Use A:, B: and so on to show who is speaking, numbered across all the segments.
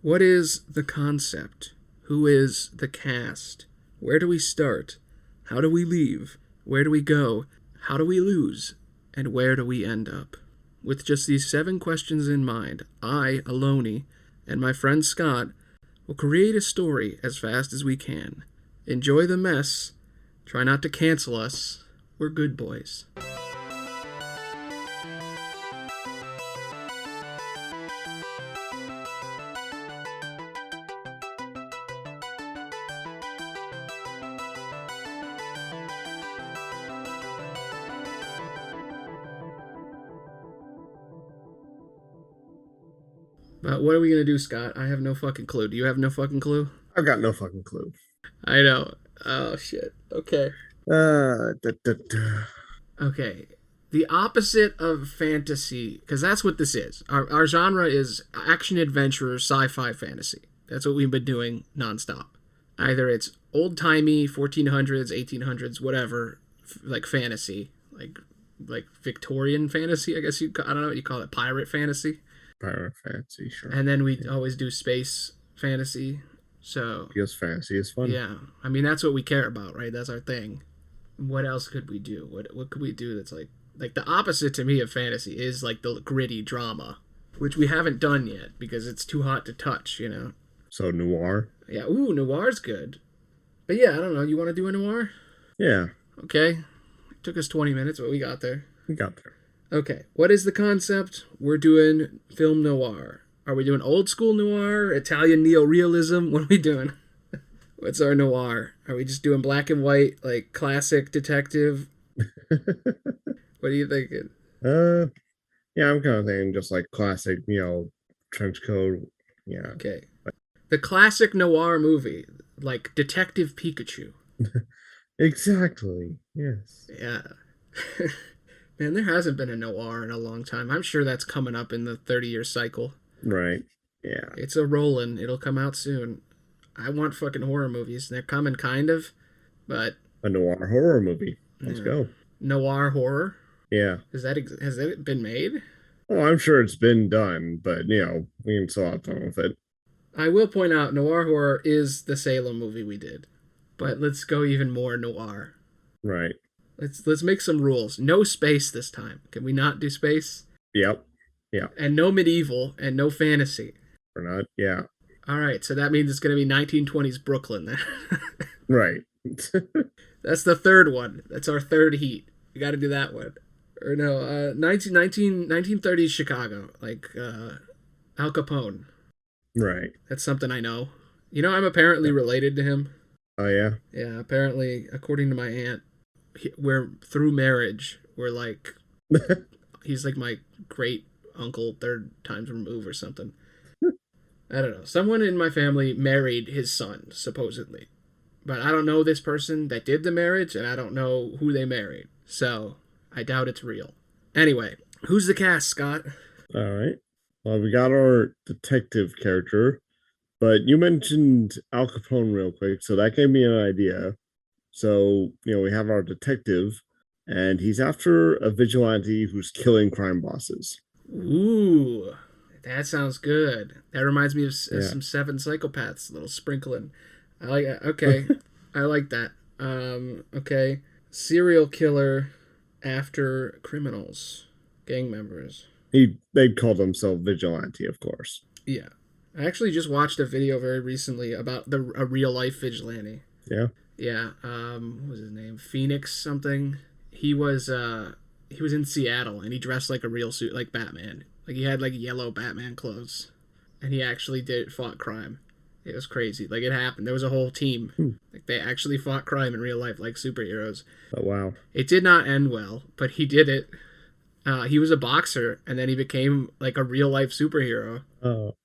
A: What is the concept? Who is the cast? Where do we start? How do we leave? Where do we go? How do we lose? And where do we end up? With just these 7 questions in mind, I, Aloney, and my friend Scott will create a story as fast as we can. Enjoy the mess. Try not to cancel us. We're good boys. What are we going to do, Scott? I have no fucking clue. Do you have no fucking clue?
B: I've got no fucking clue.
A: I know. Oh, shit. Okay.
B: Da, da, da.
A: Okay. The opposite of fantasy, because that's what this is. Our genre is action-adventure, sci-fi fantasy. That's what we've been doing nonstop. Either it's old-timey, 1400s, 1800s, whatever, like fantasy, like Victorian fantasy, I guess I don't know what you call it, pirate fantasy.
B: Pirate fantasy, sure.
A: And then we always do space fantasy. So
B: Because fantasy is fun.
A: yeah, I mean that's what we care about, right? That's our thing. What else could we do? What could we do that's like the opposite to me of fantasy is like the gritty drama, which we haven't done yet because it's too hot to touch, you know.
B: So noir.
A: Yeah, ooh, noir's good. But yeah, I don't know. You want to do a noir?
B: Yeah,
A: Okay. It took us 20 minutes, but we got there.
B: we got there.
A: Okay, what is the concept? We're doing film noir. Are we doing old school noir, Italian neorealism? What are we doing? What's our noir? Are we just doing black and white, like classic detective? What are you thinking?
B: Yeah, I'm kind of thinking just like classic, trench coat. Yeah.
A: Okay. The classic noir movie, like Detective Pikachu.
B: Exactly. Yes.
A: Yeah. Man, there hasn't been a noir in a long time. I'm sure that's coming up in the 30-year cycle.
B: Right. Yeah.
A: It's a rollin'. It'll come out soon. I want fucking horror movies. They're coming, kind of, but
B: A noir horror movie. Let's go.
A: noir horror.
B: Yeah.
A: Has that been made?
B: Well, I'm sure it's been done, but we can still have fun with it.
A: I will point out, noir horror is the Salem movie we did, but let's go even more noir.
B: Right.
A: Let's make some rules. No space this time. Can we not do space?
B: Yep. Yeah.
A: And no medieval and no fantasy.
B: Or not. Yeah.
A: All right, so that means it's going to be 1920s Brooklyn then.
B: Right.
A: That's the third one. That's our third heat. We got to do that one. Or no, 1930s Chicago, like Al Capone.
B: Right.
A: That's something I know. You know, I'm apparently related to him.
B: Oh, yeah?
A: Yeah, apparently, according to my aunt, we're through marriage. We're like, he's like my great uncle, 3rd times removed or something. I don't know. Someone in my family married his son, supposedly. But I don't know this person that did the marriage, and I don't know who they married. So, I doubt it's real. Anyway, who's the cast, Scott?
B: All right. Well, we got our detective character, but you mentioned Al Capone real quick, so that gave me an idea. So, we have our detective, and he's after a vigilante who's killing crime bosses.
A: Ooh, that sounds good. That reminds me of
B: Yeah.
A: some 7 Psychopaths, a little sprinkling. I like it. Okay, I like that. Okay. Serial killer after criminals, gang members.
B: They'd call themselves vigilante, of course.
A: Yeah. I actually just watched a video very recently about a real life vigilante.
B: Yeah.
A: Yeah. What was his name? Phoenix something. He was in Seattle and he dressed like a real suit, like Batman. Like he had like yellow Batman clothes, and he actually fought crime. It was crazy. Like it happened. There was a whole team. Like they actually fought crime in real life, like superheroes.
B: Oh, wow.
A: It did not end well, but he did it. He was a boxer, and then he became like a real life superhero.
B: Oh.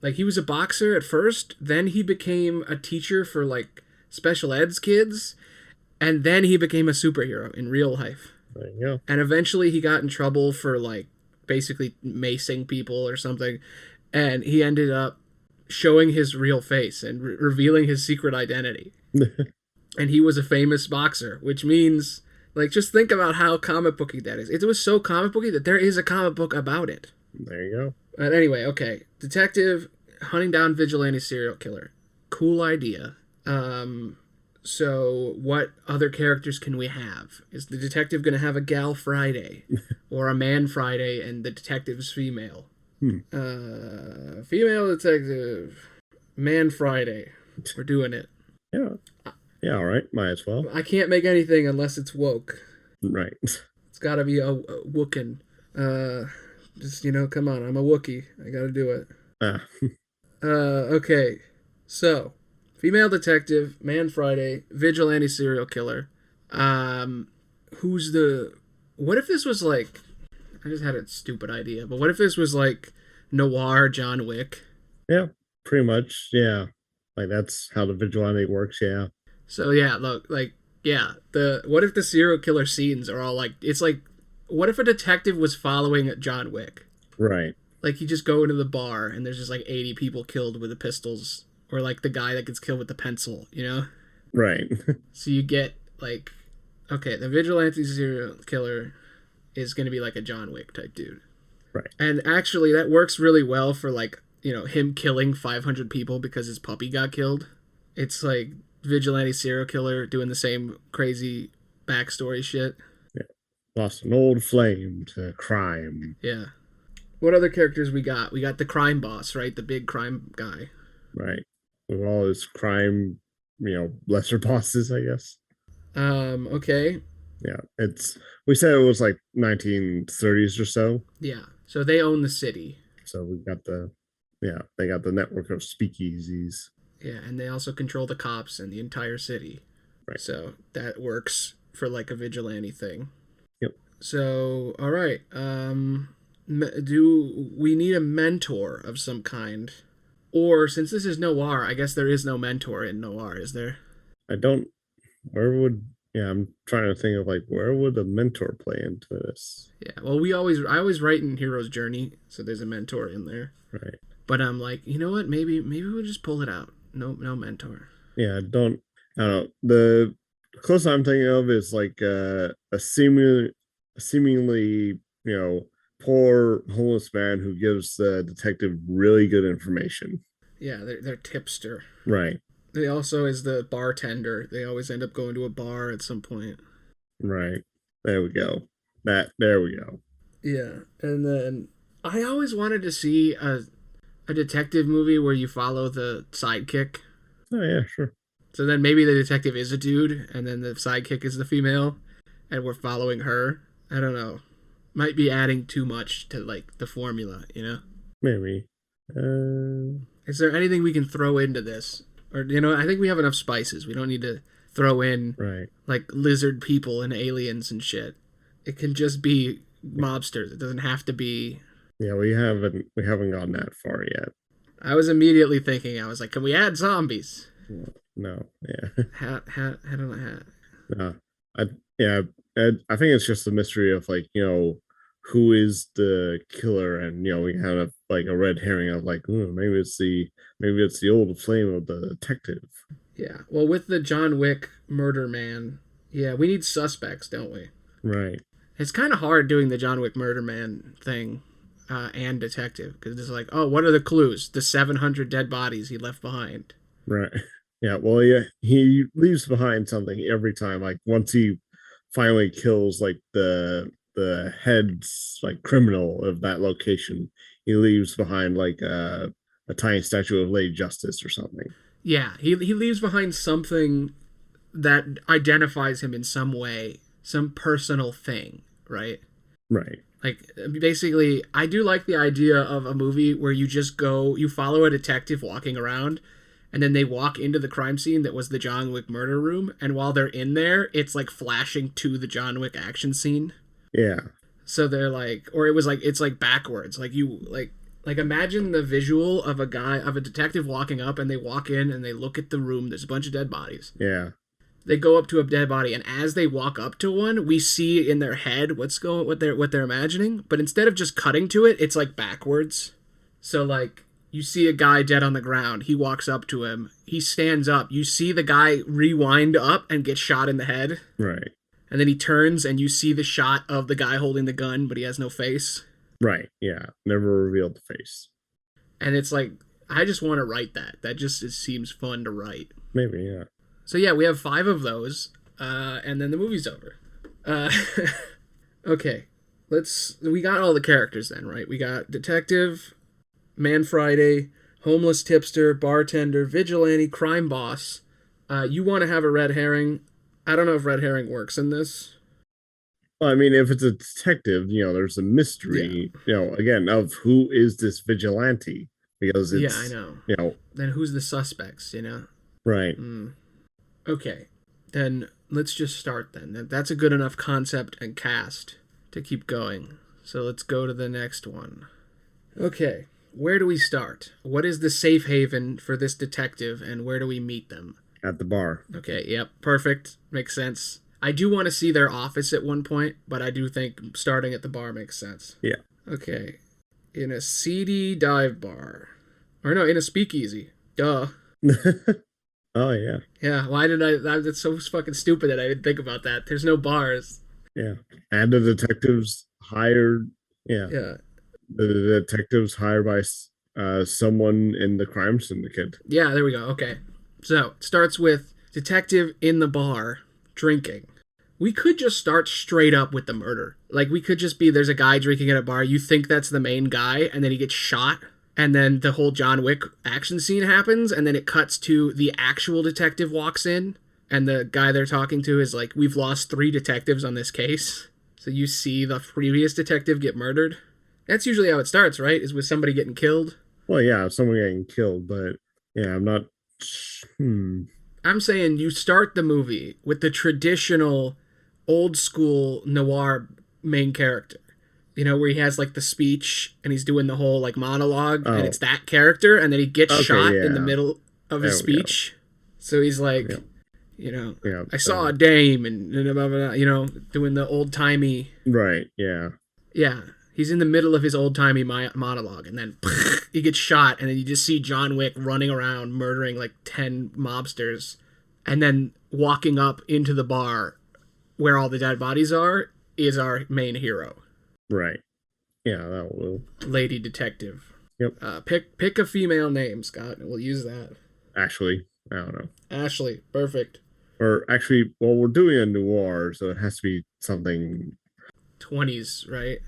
A: Like he was a boxer at first, then he became a teacher for like special eds kids, and then he became a superhero in real life.
B: There you go.
A: And eventually he got in trouble for like basically macing people or something, and he ended up showing his real face and revealing his secret identity. And he was a famous boxer, which means, like, just think about how comic booky that is. It was so comic booky that there is a comic book about it.
B: There you go.
A: But anyway, okay. Detective, hunting down vigilante serial killer. Cool idea. So what other characters can we have? Is the detective going to have a gal Friday or a man Friday and the detective's female? Female detective, man Friday. We're doing it.
B: Yeah. Yeah, all right. Might as well.
A: I can't make anything unless it's woke.
B: Right.
A: It's got to be a Wookin. Just, come on. I'm a Wookie. I got to do it. Okay. So, female detective, man Friday, vigilante serial killer. Who's the... What if this was like... I just had a stupid idea, but what if this was like noir John Wick?
B: Yeah, pretty much. Yeah. Like, that's how the vigilante works, yeah.
A: So, yeah, look, like, yeah, what if the serial killer scenes are all like... It's like, what if a detective was following John Wick?
B: Right.
A: Like, you just go into the bar and there's just like 80 people killed with the pistols, or like the guy that gets killed with the pencil,
B: Right.
A: So you get like, okay, the vigilante serial killer is going to be like a John Wick type dude.
B: Right.
A: And actually that works really well for like, him killing 500 people because his puppy got killed. It's like vigilante serial killer doing the same crazy backstory shit.
B: Yeah. Lost an old flame to crime.
A: Yeah. What other characters we got? We got the crime boss, right? The big crime guy.
B: Right. With all his crime, lesser bosses, I guess.
A: Okay.
B: Yeah. We said it was like 1930s or so.
A: Yeah. So they own the city.
B: So we got they got the network of speakeasies.
A: Yeah, and they also control the cops and the entire city.
B: Right.
A: So that works for like a vigilante thing.
B: Yep.
A: So, all right. Do we need a mentor of some kind? Or since this is noir, I guess there is no mentor in noir, is there?
B: I'm trying to think of like where would a mentor play into this?
A: Yeah, well, I always write in Hero's Journey, so there's a mentor in there.
B: Right.
A: But I'm like, you know what? Maybe we'll just pull it out. No mentor.
B: Yeah, I don't know. The closest I'm thinking of is like a seemingly, poor homeless man who gives the detective really good information.
A: Yeah, they're tipster.
B: Right.
A: They also is the bartender. They always end up going to a bar at some point.
B: Right. There we go. There we go.
A: Yeah, and then I always wanted to see a detective movie where you follow the sidekick.
B: Oh yeah, sure.
A: So then maybe the detective is a dude, and then the sidekick is the female, and we're following her. I don't know. Might be adding too much to like the formula,
B: Maybe.
A: Is there anything we can throw into this? Or I think we have enough spices. We don't need to throw in like lizard people and aliens and shit. It can just be mobsters. It doesn't have to be.
B: Yeah, we haven't gone that far yet.
A: I was immediately thinking. I was like, can we add zombies?
B: No. Yeah.
A: Hat on a hat.
B: No. I think it's just the mystery of like who is the killer, and we have like a red herring of like maybe it's the old flame of the detective.
A: Yeah. Well, with the John Wick murder man, yeah, we need suspects, don't we?
B: Right.
A: It's kind of hard doing the John Wick murder man thing and detective because it's like, oh, what are the clues? The 700 dead bodies he left behind.
B: Right. Yeah. Well, yeah, he leaves behind something every time. Like once he finally kills like the head's like criminal of that location, he leaves behind like a tiny statue of Lady Justice or something.
A: Yeah, he leaves behind something that identifies him in some way, some personal thing, right?
B: Right.
A: Like, basically, I do like the idea of a movie where you follow a detective walking around, and then they walk into the crime scene that was the John Wick murder room, and while they're in there, it's like flashing to the John Wick action scene.
B: Yeah.
A: So they're like, or it was like, it's like backwards. Like like imagine the visual of a detective walking up, and they walk in and they look at the room. There's a bunch of dead bodies.
B: Yeah.
A: They go up to a dead body, and as they walk up to one, we see in their head what they're imagining. But instead of just cutting to it, it's like backwards. So like you see a guy dead on the ground. He walks up to him. He stands up. You see the guy rewind up and get shot in the head.
B: Right.
A: And then he turns, and you see the shot of the guy holding the gun, but he has no face.
B: Right. Yeah. Never revealed the face.
A: And it's like, I just want to write that. That just it seems fun to write.
B: Maybe, yeah.
A: So yeah, we have 5 of those, and then the movie's over. Okay, we got all the characters then, right? We got detective, Man Friday, homeless tipster, bartender, vigilante, crime boss. You want to have a red herring. I don't know if red herring works in this.
B: Well, I mean, if it's a detective, there's a mystery, again, of who is this vigilante? Because
A: Yeah,
B: it's,
A: I know. Then who's the suspects,
B: right.
A: Okay, then let's just start then. That's a good enough concept and cast to keep going. So let's go to the next one. Okay, where do we start? What is the safe haven for this detective, and where do we meet them?
B: At the bar.
A: Okay, yep, perfect. Makes sense. I do want to see their office at one point, but I do think starting at the bar makes sense.
B: Yeah.
A: Okay, in a seedy dive bar. Or no, in a speakeasy. Duh.
B: Oh, yeah.
A: Yeah, why did that's so fucking stupid that I didn't think about that. There's no bars.
B: Yeah. And the detectives hired, yeah.
A: Yeah.
B: The detectives hired by someone in the crime syndicate.
A: Yeah, there we go. Okay. So, it starts with detective in the bar drinking. We could just start straight up with the murder. Like, we could just be there's a guy drinking at a bar, you think that's the main guy, and then he gets shot, and then the whole John Wick action scene happens, and then it cuts to the actual detective walks in, and the guy they're talking to is like, we've lost 3 detectives on this case. So you see the previous detective get murdered. That's usually how it starts, right? Is with somebody getting killed.
B: Well, yeah, someone getting killed, but yeah, I'm not.
A: I'm saying you start the movie with the traditional old school noir main character. Where he has like the speech and he's doing the whole like monologue and it's that character, and then he gets shot in the middle of his speech. So he's like, I saw a dame and blah, blah, blah, doing the old timey.
B: Right. Yeah.
A: Yeah. He's in the middle of his old-timey monologue, and then he gets shot, and then you just see John Wick running around murdering like 10 mobsters, and then walking up into the bar where all the dead bodies are is our main hero.
B: Right. Yeah, that will.
A: Lady detective.
B: Yep.
A: Pick a female name, Scott, and we'll use that.
B: Ashley. I don't know.
A: Ashley. Perfect.
B: Or actually, well, we're doing a noir, so it has to be something...
A: 20s, right?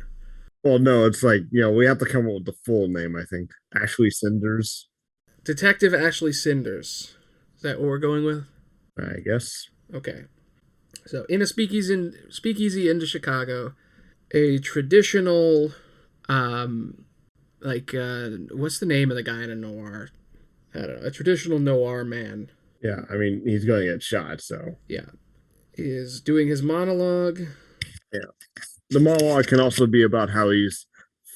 B: Well, no, it's like, we have to come up with the full name, I think. Ashley Cinders.
A: Detective Ashley Cinders. Is that what we're going with?
B: I guess.
A: Okay. So, in a speakeasy into Chicago, a traditional, what's the name of the guy in a noir? I don't know. A traditional noir man.
B: Yeah, I mean, he's going to get shot, so.
A: Yeah. He is doing his monologue.
B: Yeah. The monologue can also be about how he's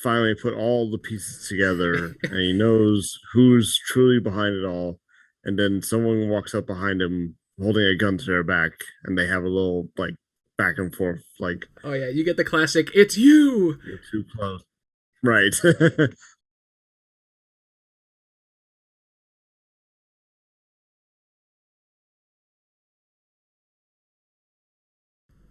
B: finally put all the pieces together and he knows who's truly behind it all. And then someone walks up behind him holding a gun to their back and they have a little like back and forth like,
A: oh yeah, you get the classic, it's you!
B: You're too close. Right.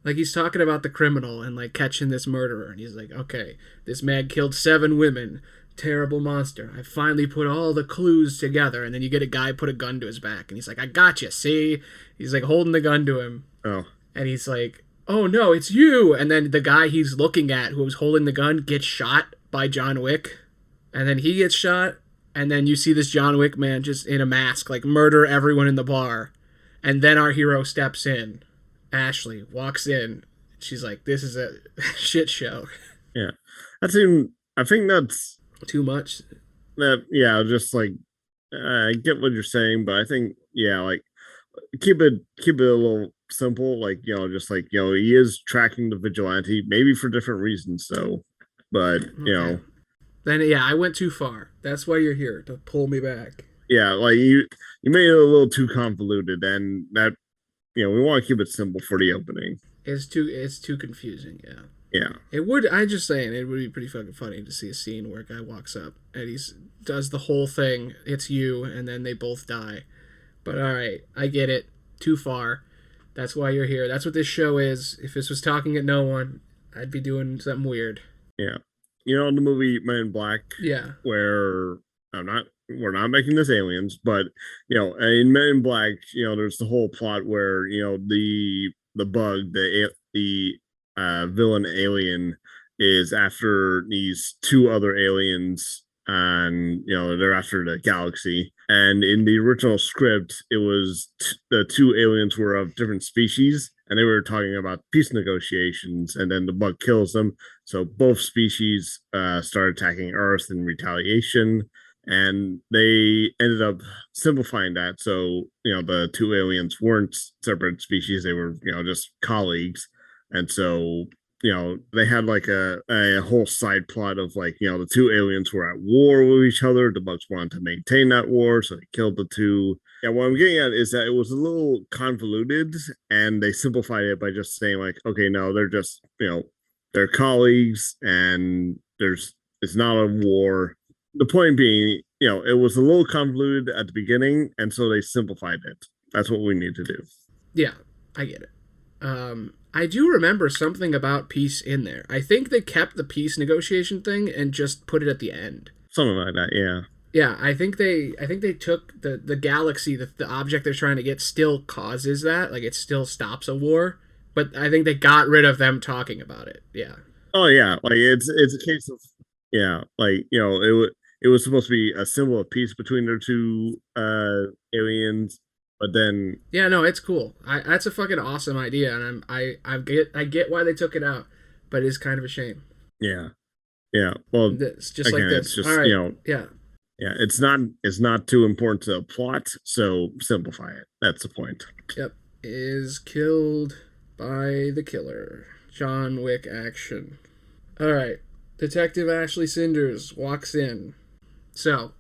A: Like, he's talking about the criminal and, like, catching this murderer. And he's like, okay, this man killed 7 women. Terrible monster. I finally put all the clues together. And then you get a guy put a gun to his back. And he's like, I got you, see? He's, like, holding the gun to him.
B: Oh.
A: And he's like, oh, no, it's you. And then the guy he's looking at who was holding the gun gets shot by John Wick. And then he gets shot. And then you see this John Wick man just in a mask, like, murder everyone in the bar. And then our hero steps in. Ashley walks in. She's like, this is a shit show.
B: Yeah. I think that's
A: too much.
B: Yeah, just like I get what you're saying, but I think like keep it a little simple, like just like he is tracking the vigilante, maybe for different reasons, so but
A: okay. Then I went too far. That's why you're here, to pull me back.
B: Yeah, like you made it a little too convoluted, and that we want to keep it simple for the opening.
A: It's too confusing, yeah.
B: Yeah.
A: It would, I'm just saying, it would be pretty fucking funny to see a scene where a guy walks up and he does the whole thing, it's you, and then they both die. But alright, I get it. Too far. That's why you're here. That's what this show is. If this was talking at no one, I'd be doing something weird.
B: Yeah. The movie Men in Black?
A: Yeah.
B: Where, I'm not we're not making this aliens, but in Men in Black, there's the whole plot where the bug, the villain alien is after these two other aliens, and they're after the galaxy. And in the original script, it was the two aliens were of different species, and they were talking about peace negotiations, and then the bug kills them. So both species start attacking Earth in retaliation, and they ended up simplifying that. So the two aliens weren't separate species; they were just colleagues, and so they had like a whole side plot of like the two aliens were at war with each other. The bugs wanted to maintain that war, so they killed the two. Yeah, what I'm getting at is that it was a little convoluted, and they simplified it by just saying like, okay, no, they're just they're colleagues, and it's not a war. The point being, it was a little convoluted at the beginning, and so they simplified it. That's what we need to do.
A: Yeah, I get it. I do remember something about peace in there. I think they kept the peace negotiation thing and just put it at the end.
B: Something like that, yeah.
A: Yeah, I think they took the galaxy, the object they're trying to get still causes that, like it still stops a war, but I think they got rid of them talking about it. Yeah.
B: Oh yeah, like it's a case of like it was supposed to be a symbol of peace between their two aliens, but then
A: yeah, no, it's cool. That's a fucking awesome idea, and I get why they took it out, but it's kind of a shame.
B: Yeah, yeah. Well,
A: it's just again, like this.
B: It's just
A: all right, yeah.
B: Yeah, it's not too important to the plot, so simplify it. That's the point.
A: Yep. Is killed by the killer. John Wick action. All right. Detective Ashley Cinders walks in. So,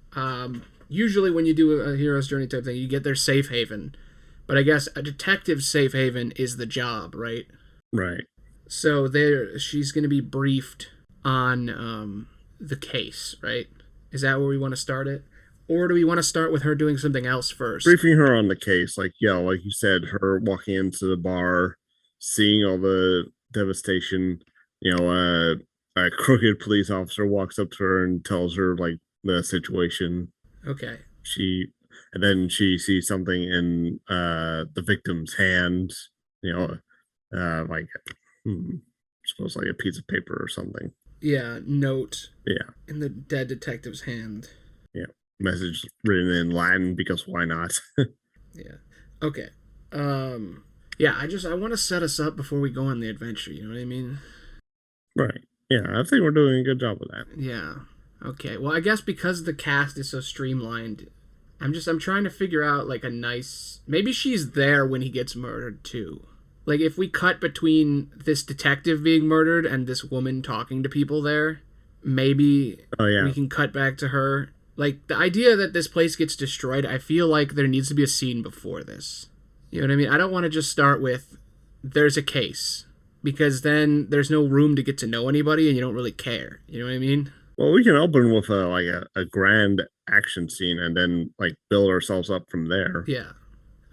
A: usually when you do a hero's journey type thing, you get their safe haven. But I guess a detective's safe haven is the job, right?
B: Right.
A: So she's going to be briefed on the case, right? Is that where we want to start it? Or do we want to start with her doing something else first?
B: Briefing her on the case, like like you said, her walking into the bar, seeing all the devastation. A crooked police officer walks up to her and tells her like the situation.
A: Okay.
B: And then she sees something in the victim's hand. Like suppose like a piece of paper or something.
A: Yeah, note.
B: Yeah.
A: In the dead detective's hand.
B: Yeah. Message written in Latin because why not?
A: Yeah. Okay. Yeah, I want to set us up before we go on the adventure, you know what I mean?
B: Right. Yeah, I think we're doing a good job of that.
A: Yeah. Okay. Well, I guess because the cast is so streamlined, I'm trying to figure out like a nice, maybe she's there when he gets murdered too. Like, if we cut between this detective being murdered and this woman talking to people there, maybe we can cut back to her. Like, the idea that this place gets destroyed, I feel like there needs to be a scene before this. You know what I mean? I don't want to just start with, there's a case. Because then there's no room to get to know anybody and you don't really care. You know what I mean?
B: Well, we can open with a grand action scene and then, like, build ourselves up from there.
A: Yeah.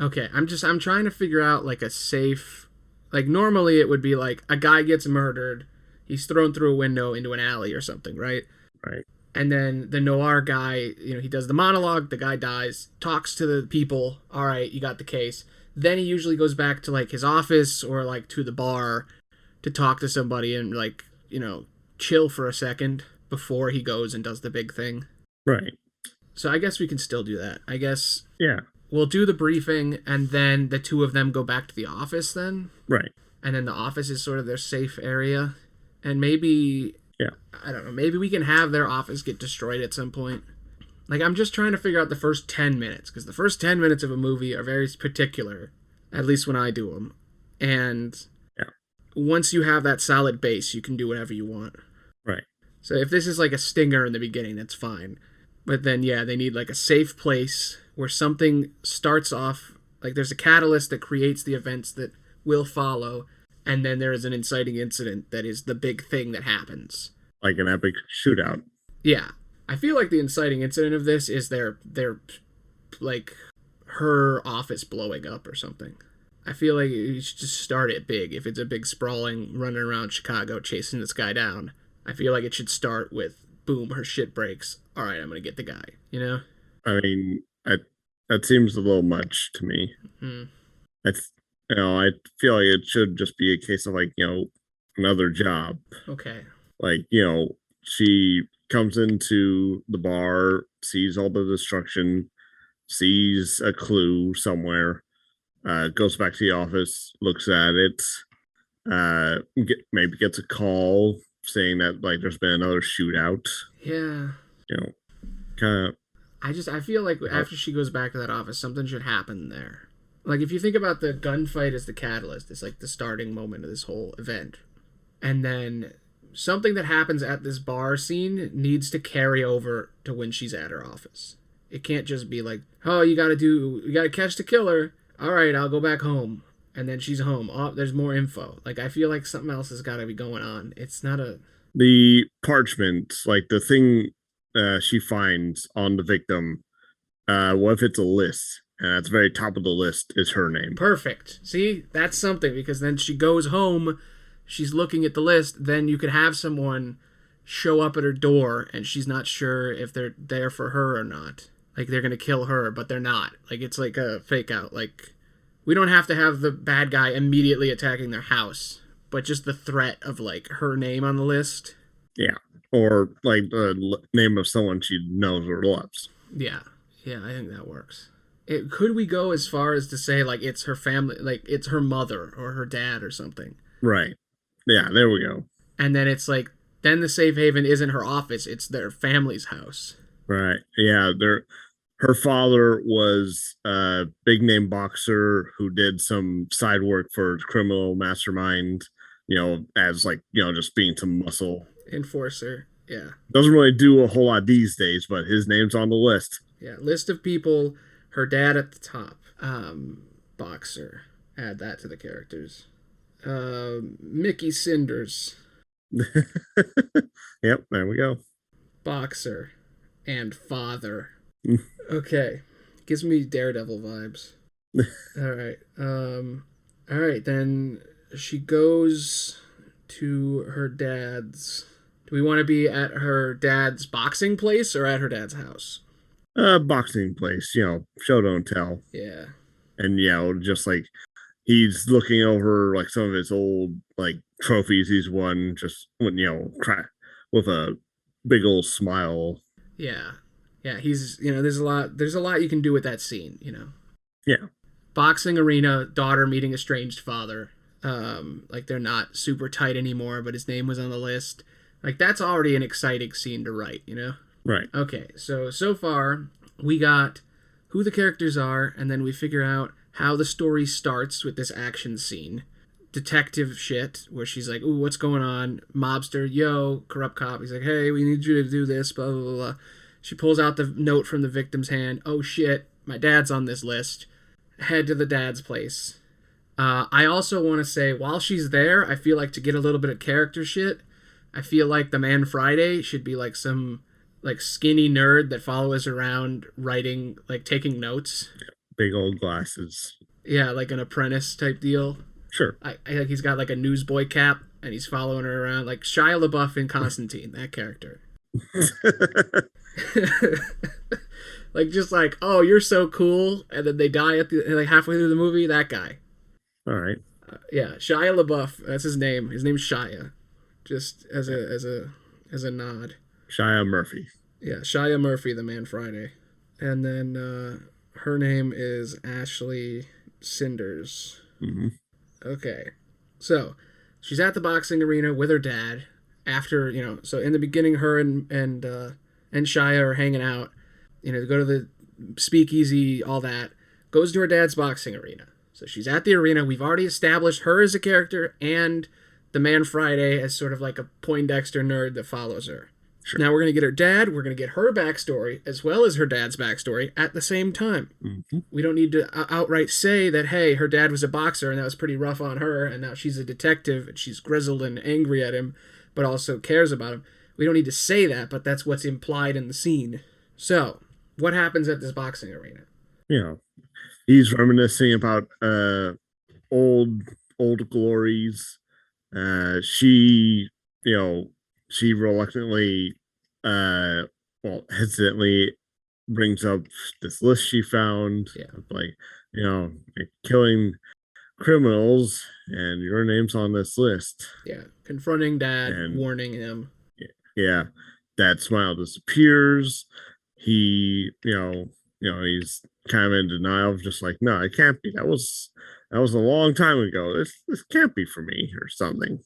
A: Okay, I'm trying to figure out like a safe, like normally it would be like a guy gets murdered, he's thrown through a window into an alley or something, right?
B: Right.
A: And then the noir guy, he does the monologue, the guy dies, talks to the people, all right, you got the case. Then he usually goes back to like his office or like to the bar to talk to somebody and like, chill for a second before he goes and does the big thing.
B: Right.
A: So I guess we can still do that. I guess.
B: Yeah.
A: We'll do the briefing, and then the two of them go back to the office then.
B: Right.
A: And then the office is sort of their safe area. And maybe, I don't know, maybe we can have their office get destroyed at some point. Like, I'm just trying to figure out the first 10 minutes, because the first 10 minutes of a movie are very particular, at least when I do them. And once you have that solid base, you can do whatever you want.
B: Right.
A: So if this is like a stinger in the beginning, that's fine. But then, they need like a safe place where something starts off, like there's a catalyst that creates the events that will follow, and then there is an inciting incident that is the big thing that happens.
B: Like an epic shootout.
A: Yeah. I feel like the inciting incident of this is their like, her office blowing up or something. I feel like you should just start it big. If it's a big sprawling running around Chicago chasing this guy down, I feel like it should start with, boom, her shit breaks. All right, I'm going to get the guy,
B: I mean, that seems a little much to me.
A: Hmm.
B: It's I feel like it should just be a case of like another job.
A: Okay.
B: Like she comes into the bar, sees all the destruction, sees a clue somewhere, goes back to the office, looks at it, maybe gets a call saying that like there's been another shootout.
A: Yeah.
B: You know, kind of.
A: I feel like after she goes back to that office, something should happen there. Like if you think about the gunfight as the catalyst, it's like the starting moment of this whole event. And then something that happens at this bar scene needs to carry over to when she's at her office. It can't just be like, "Oh, you got to catch the killer. All right, I'll go back home." And then she's home. Oh, there's more info. Like I feel like something else has got to be going on. It's not a
B: The parchment, like the thing she finds on the victim. What if it's a list? And at the very top of the list is her name.
A: perfect. See, that's something because then she goes home, she's looking at the list, then you could have someone show up at her door and she's not sure if they're there for her or not. Like they're going to kill her, but they're not. Like it's like a fake out. Like we don't have to have the bad guy immediately attacking their house, but just the threat of like her name on the list.
B: Yeah. Or like the name of someone she knows or loves.
A: Yeah. Yeah, I think that works. Could we go as far as to say like it's her family, like it's her mother or her dad or something?
B: Right. Yeah, there we go.
A: And then it's like then the safe haven isn't her office, it's their family's house.
B: Right. Yeah, her father was a big name boxer who did some side work for criminal mastermind, as like, just being some muscle.
A: Enforcer. Yeah.
B: Doesn't really do a whole lot these days, but his name's on the list.
A: Yeah. List of people, her dad at the top. Boxer. Add that to the characters. Mickey Cinders.
B: Yep, there we go.
A: Boxer. And father. Okay. Gives me Daredevil vibes. Alright. Alright, then she goes to her dad's. Do we want to be at her dad's boxing place or at her dad's house?
B: Boxing place, show don't tell.
A: Yeah.
B: And just like he's looking over like some of his old like trophies he's won, just when with a big old smile.
A: Yeah. Yeah, he's there's a lot you can do with that scene.
B: Yeah.
A: Boxing arena, daughter meeting estranged father. Like they're not super tight anymore, but his name was on the list. Like that's already an exciting scene to write.
B: Right.
A: Okay, so far we got who the characters are, and then we figure out how the story starts with this action scene. Detective shit, where she's like, "Ooh, what's going on?" Mobster, yo, corrupt cop. He's like, "Hey, we need you to do this." Blah blah blah. Blah. She pulls out the note from the victim's hand. Oh shit, my dad's on this list. Head to the dad's place. I also want to say, while she's there, I feel like to get a little bit of character shit, I feel like the man Friday should be like some like skinny nerd that follows around writing, like taking notes.
B: Big old glasses.
A: Yeah, like an apprentice type deal.
B: Sure.
A: I think he's got like a newsboy cap and he's following her around like Shia LaBeouf in Constantine, that character. Like just like, oh, you're so cool, and then they die at the like halfway through the movie. That guy.
B: All right.
A: Yeah, Shia LaBeouf. That's his name. His name's Shia. Just as a nod.
B: Shia Murphy.
A: Yeah, Shia Murphy, the Man Friday, and then her name is Ashley Cinders.
B: Mm-hmm.
A: Okay, so she's at the boxing arena with her dad. After so in the beginning, her and Shia are hanging out. Go to the speakeasy, all that. Goes to her dad's boxing arena. So she's at the arena. We've already established her as a character and the Man Friday as sort of like a Poindexter nerd that follows her. Sure. Now we're going to get her dad. We're going to get her backstory as well as her dad's backstory at the same time.
B: Mm-hmm.
A: We don't need to outright say that, hey, her dad was a boxer and that was pretty rough on her, and now she's a detective and she's grizzled and angry at him, but also cares about him. We don't need to say that, but that's what's implied in the scene. So, what happens at this boxing arena?
B: He's reminiscing about old glories. She she reluctantly hesitantly brings up this list she found
A: Yeah.
B: of like, killing criminals, and your name's on this list.
A: Yeah. Confronting dad,
B: And
A: warning him.
B: yeah, that smile disappears. He, he's kind of in denial, just like, no, it can't be. That was a long time ago. This can't be for me or something.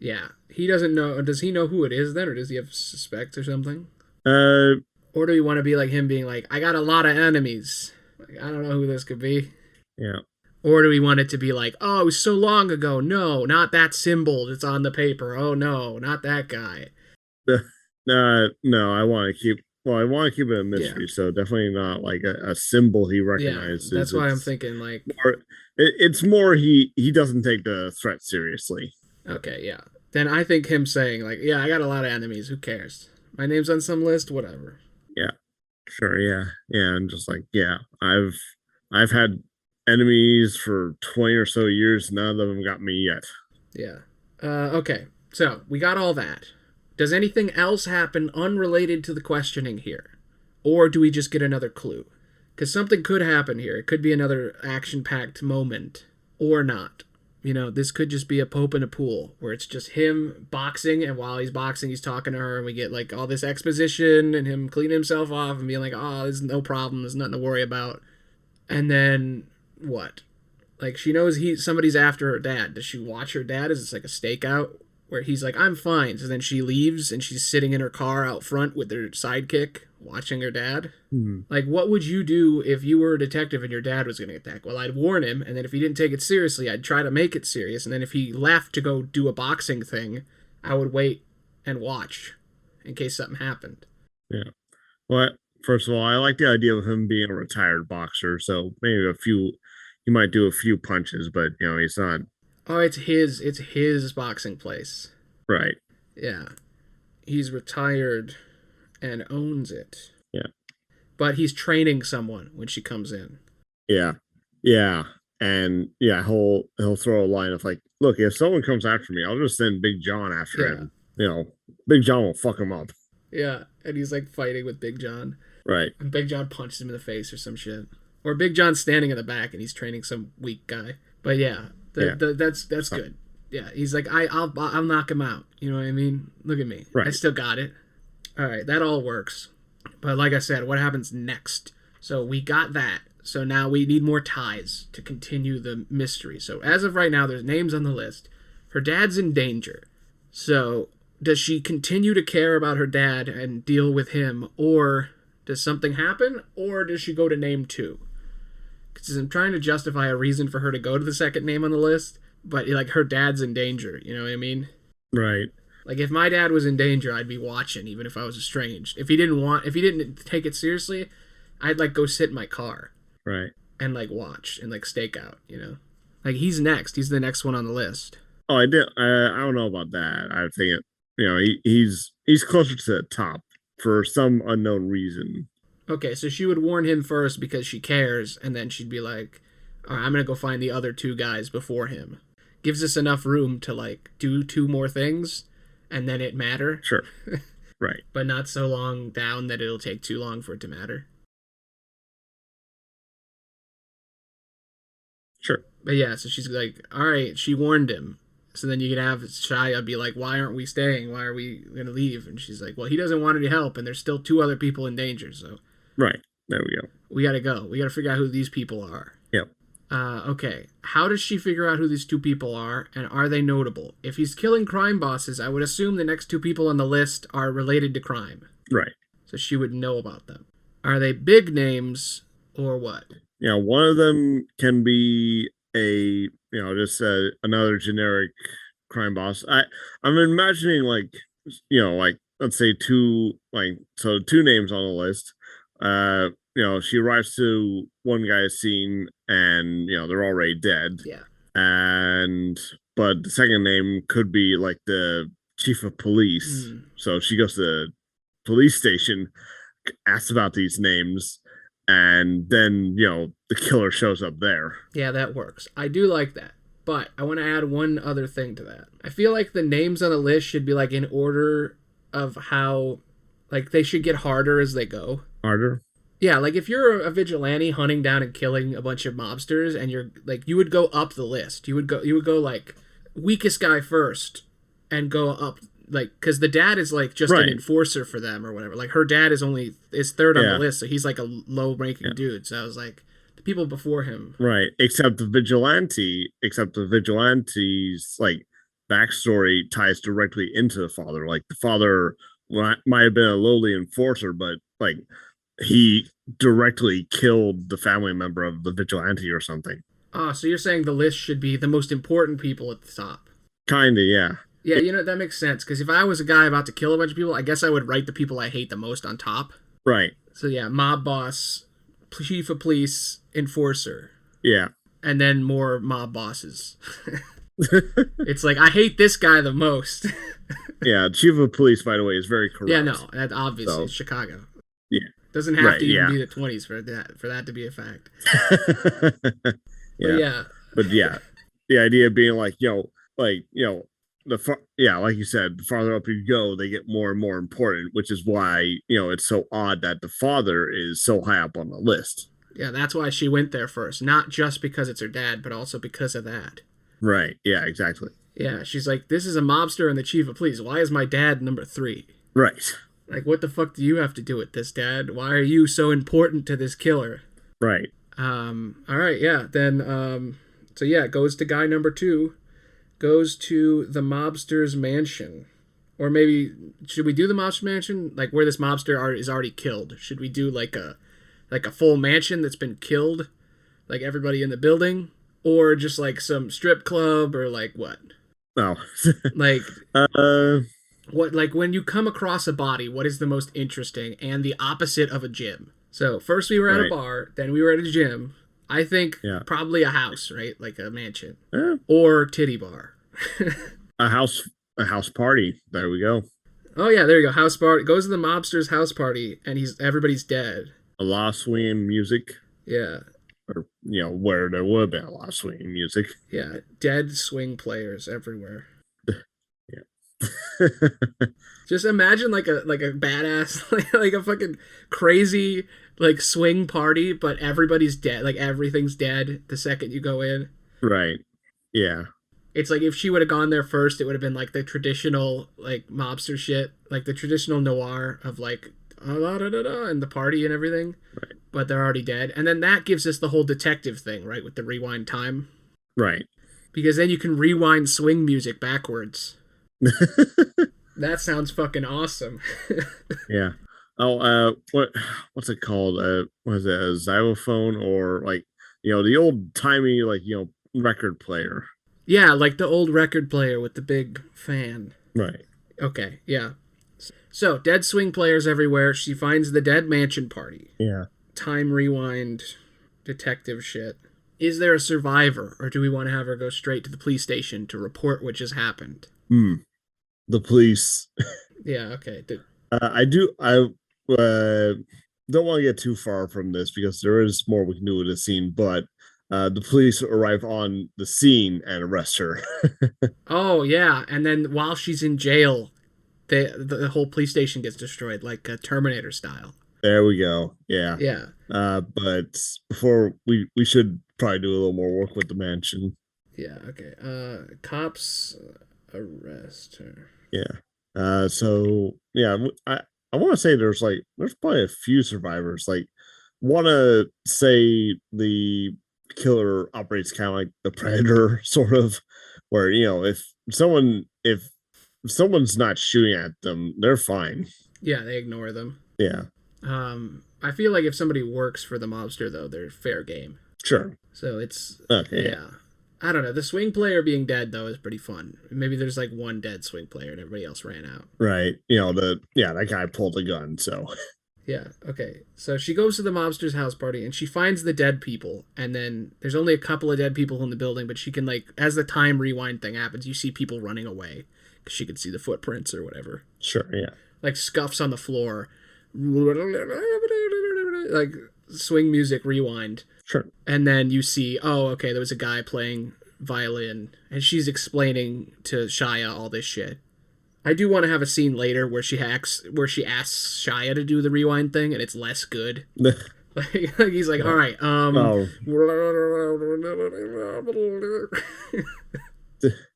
A: Yeah. He doesn't know. Does he know who it is then, or does he have suspects or something?
B: Uh,
A: Or do you want to be like him, being like, I got a lot of enemies. Like, I don't know who this could be.
B: yeah.
A: Or do we want it to be like, oh, it was so long ago. No, not that symbol that's on the paper. Oh no, not that guy.
B: No, I want to keep. Well, I want to keep it a mystery, so definitely not like a symbol he
A: Yeah,
B: recognizes.
A: that's why I'm thinking like,
B: It's more he doesn't take the threat seriously.
A: okay, yeah. Then I think him saying like, yeah, I got a lot of enemies. Who cares? My name's on some list. Whatever.
B: Yeah, sure, yeah, and just like I've had enemies for 20 or so years. None of them got me yet.
A: Yeah. Okay. So we got all that. Does anything else happen unrelated to the questioning here? Or do we just get another clue? Because something could happen here. It could be another action packed moment. Or not. You know, this could just be a Pope in a pool where it's just him boxing, and while he's boxing, he's talking to her, and we get like all this exposition and him cleaning himself off and being like, oh, there's no problem. There's nothing to worry about. And then what? Like, she knows somebody's after her dad. Does she watch her dad? Is this like a stakeout where he's like, I'm fine? So then she leaves and she's sitting in her car out front with her sidekick watching her dad. Like, what would you do if you were a detective and your dad was going to attack? Well, I'd warn him, and then if he didn't take it seriously, I'd try to make it serious. And then if he left to go do a boxing thing, I would wait and watch in case something happened.
B: Yeah. Well, first of all, I like the idea of him being a retired boxer, so maybe he might do a few punches, but he's not.
A: Oh, it's his boxing place.
B: Right.
A: Yeah. He's retired and owns it.
B: Yeah.
A: But he's training someone when she comes in.
B: Yeah. Yeah. And yeah, he'll throw a line of like, look, if someone comes after me, I'll just send Big John after him. Big John will fuck him up.
A: Yeah, and he's like fighting with Big John.
B: Right.
A: And Big John punches him in the face or some shit. Or Big John's standing in the back and he's training some weak guy. But yeah, that's good. Yeah, he's like, I'll knock him out. You know what I mean? Look at me.
B: Right.
A: I still got it. All right, that all works. But like I said, what happens next? So we got that. So now we need more ties to continue the mystery. So as of right now, there's names on the list. Her dad's in danger. So does she continue to care about her dad and deal with him, or does something happen, or does she go to name 2? Because I'm trying to justify a reason for her to go to the second name on the list, but like her dad's in danger. You know what I mean?
B: Right.
A: Like, if my dad was in danger, I'd be watching, even if I was estranged. If he didn't take it seriously, I'd like go sit in my car.
B: Right.
A: And like watch and like stake out, you know? Like, he's next. He's the next one on the list.
B: Oh, I did. I don't know about that. I think he's closer to the top for some unknown reason.
A: Okay, so she would warn him first because she cares, and then she'd be like, all right, I'm going to go find the other 2 guys before him. Gives us enough room to like do 2 more things and then it matter.
B: Sure. Right.
A: But not so long down that it'll take too long for it to matter.
B: Sure.
A: But yeah, so she's like, all right, she warned him. So then you can have Shia be like, why aren't we staying? Why are we going to leave? And she's like, well, he doesn't want any help, and there's still 2 other people in danger, so.
B: Right. There we go.
A: We got to go. We got to figure out who these people are.
B: Yep.
A: Okay. How does she figure out who these 2 people are, and are they notable? If he's killing crime bosses, I would assume the next 2 people on the list are related to crime.
B: Right.
A: So she would know about them. Are they big names, or what?
B: Yeah, one of them can be just another generic crime boss. I'm imagining like let's say 2 names on the list. She arrives to one guy's scene and they're already dead.
A: Yeah.
B: But the second name could be like the chief of police. So she goes to the police station, asks about these names, and then the killer shows up there.
A: Yeah, that works. I do like that. But I want to add one other thing to that. I feel like the names on the list should be like in order of how, like, they should get harder as they go.
B: Harder?
A: Yeah, like if you're a vigilante hunting down and killing a bunch of mobsters, and you're like, you would go up the list. You would go like weakest guy first, and go up like because the dad is like just an
B: Right.
A: enforcer for them or whatever. Like her dad is third on the
B: Yeah.
A: list, so he's like a low ranking
B: Yeah.
A: dude. So I was like, the people before him.
B: Right. Except the vigilante's like backstory ties directly into the father. Like the father might have been a lowly enforcer, but like he directly killed the family member of the vigilante or something.
A: Ah, so you're saying the list should be the most important people at the top.
B: Kinda, yeah.
A: Yeah, that makes sense. Because if I was a guy about to kill a bunch of people, I guess I would write the people I hate the most on top.
B: Right.
A: So yeah, mob boss, chief of police, enforcer,
B: Yeah.
A: and then more mob bosses. It's like I hate this guy the most.
B: Yeah. Chief of police, by the way, is very corrupt.
A: Yeah, no, that obviously
B: So,
A: is Chicago.
B: yeah.
A: Doesn't have
B: Right,
A: to even
B: yeah.
A: be the 20s for that to be a fact.
B: Yeah.
A: But yeah,
B: But yeah, the idea being like, yeah, like you said, the farther up you go, they get more and more important, which is why, it's so odd that the father is so high up on the list.
A: yeah, that's why she went there first. Not just because it's her dad, but also because of that.
B: Right. Yeah, exactly.
A: Yeah, she's like, this is a mobster and the chief of police. Why is my dad number 3?
B: Right.
A: Like, what the fuck do you have to do with this, Dad? Why are you so important to this killer?
B: Right.
A: All right, yeah. Then, so yeah, goes to guy number 2. Goes to the mobster's mansion. Or maybe, should we do the mobster mansion? Like, where this mobster is already killed. Should we do, like a full mansion that's been killed? Like, everybody in the building? Or just, like, some strip club? Or, like, what?
B: Oh.
A: Like...
B: uh,
A: What, like, when you come across a body, what is the most interesting and the opposite of a gym? So first we were at a bar, then we were at a gym. I think probably a house, right? Like a mansion or titty bar.
B: a house party. There we go.
A: Oh yeah, there you go. House party. Goes to the mobster's house party, and everybody's dead.
B: A lot of swinging music.
A: Yeah.
B: Or where there would have been a lot of swinging music.
A: Yeah, dead swing players everywhere. Just imagine like a badass like a fucking crazy like swing party, but everybody's dead. Like everything's dead the second you go in.
B: Right. Yeah.
A: It's like if she would have gone there first, it would have been like the traditional like mobster shit, like the traditional noir of like and the party and everything.
B: Right.
A: But they're already dead, and then that gives us the whole detective thing, right, with the rewind time.
B: Right.
A: Because then you can rewind swing music backwards. That sounds fucking awesome.
B: Yeah. Oh, what's it called? What is it? A xylophone or like, the old timey like, record player.
A: Yeah, like the old record player with the big fan.
B: Right.
A: Okay, yeah. So, dead swing players everywhere. She finds the dead mansion party.
B: Yeah.
A: Time rewind detective shit. Is there a survivor, or do we want to have her go straight to the police station to report what just happened?
B: The police.
A: Yeah, okay.
B: I don't want to get too far from this because there is more we can do with the scene, but the police arrive on the scene and arrest her.
A: Oh, yeah, and then while she's in jail, the whole police station gets destroyed, like Terminator style.
B: There we go. Yeah.
A: Yeah.
B: But before we should probably do a little more work with the mansion.
A: Yeah, okay. Cops arrest her.
B: Yeah. So yeah, I want to say there's probably a few survivors. Like, want to say the killer operates kind of like the predator, sort of, where if someone's not shooting at them, they're fine.
A: Yeah, they ignore them.
B: Yeah.
A: I feel like if somebody works for the mobster, though, they're fair game.
B: Sure.
A: So it's
B: okay.
A: Yeah. I don't know. The swing player being dead though is pretty fun. Maybe there's like one dead swing player and everybody else ran out.
B: Right. That guy pulled a gun. So.
A: Yeah. Okay. So she goes to the mobster's house party and she finds the dead people, and then there's only a couple of dead people in the building, but she can as the time rewind thing happens, you see people running away because she can see the footprints or whatever.
B: Sure. Yeah.
A: Like scuffs on the floor, like swing music rewind.
B: Sure.
A: And then you see, oh, okay, there was a guy playing violin, and she's explaining to Shia all this shit. I do want to have a scene later where she asks Shia to do the rewind thing, and it's less good. Like he's like, all right,
B: Oh,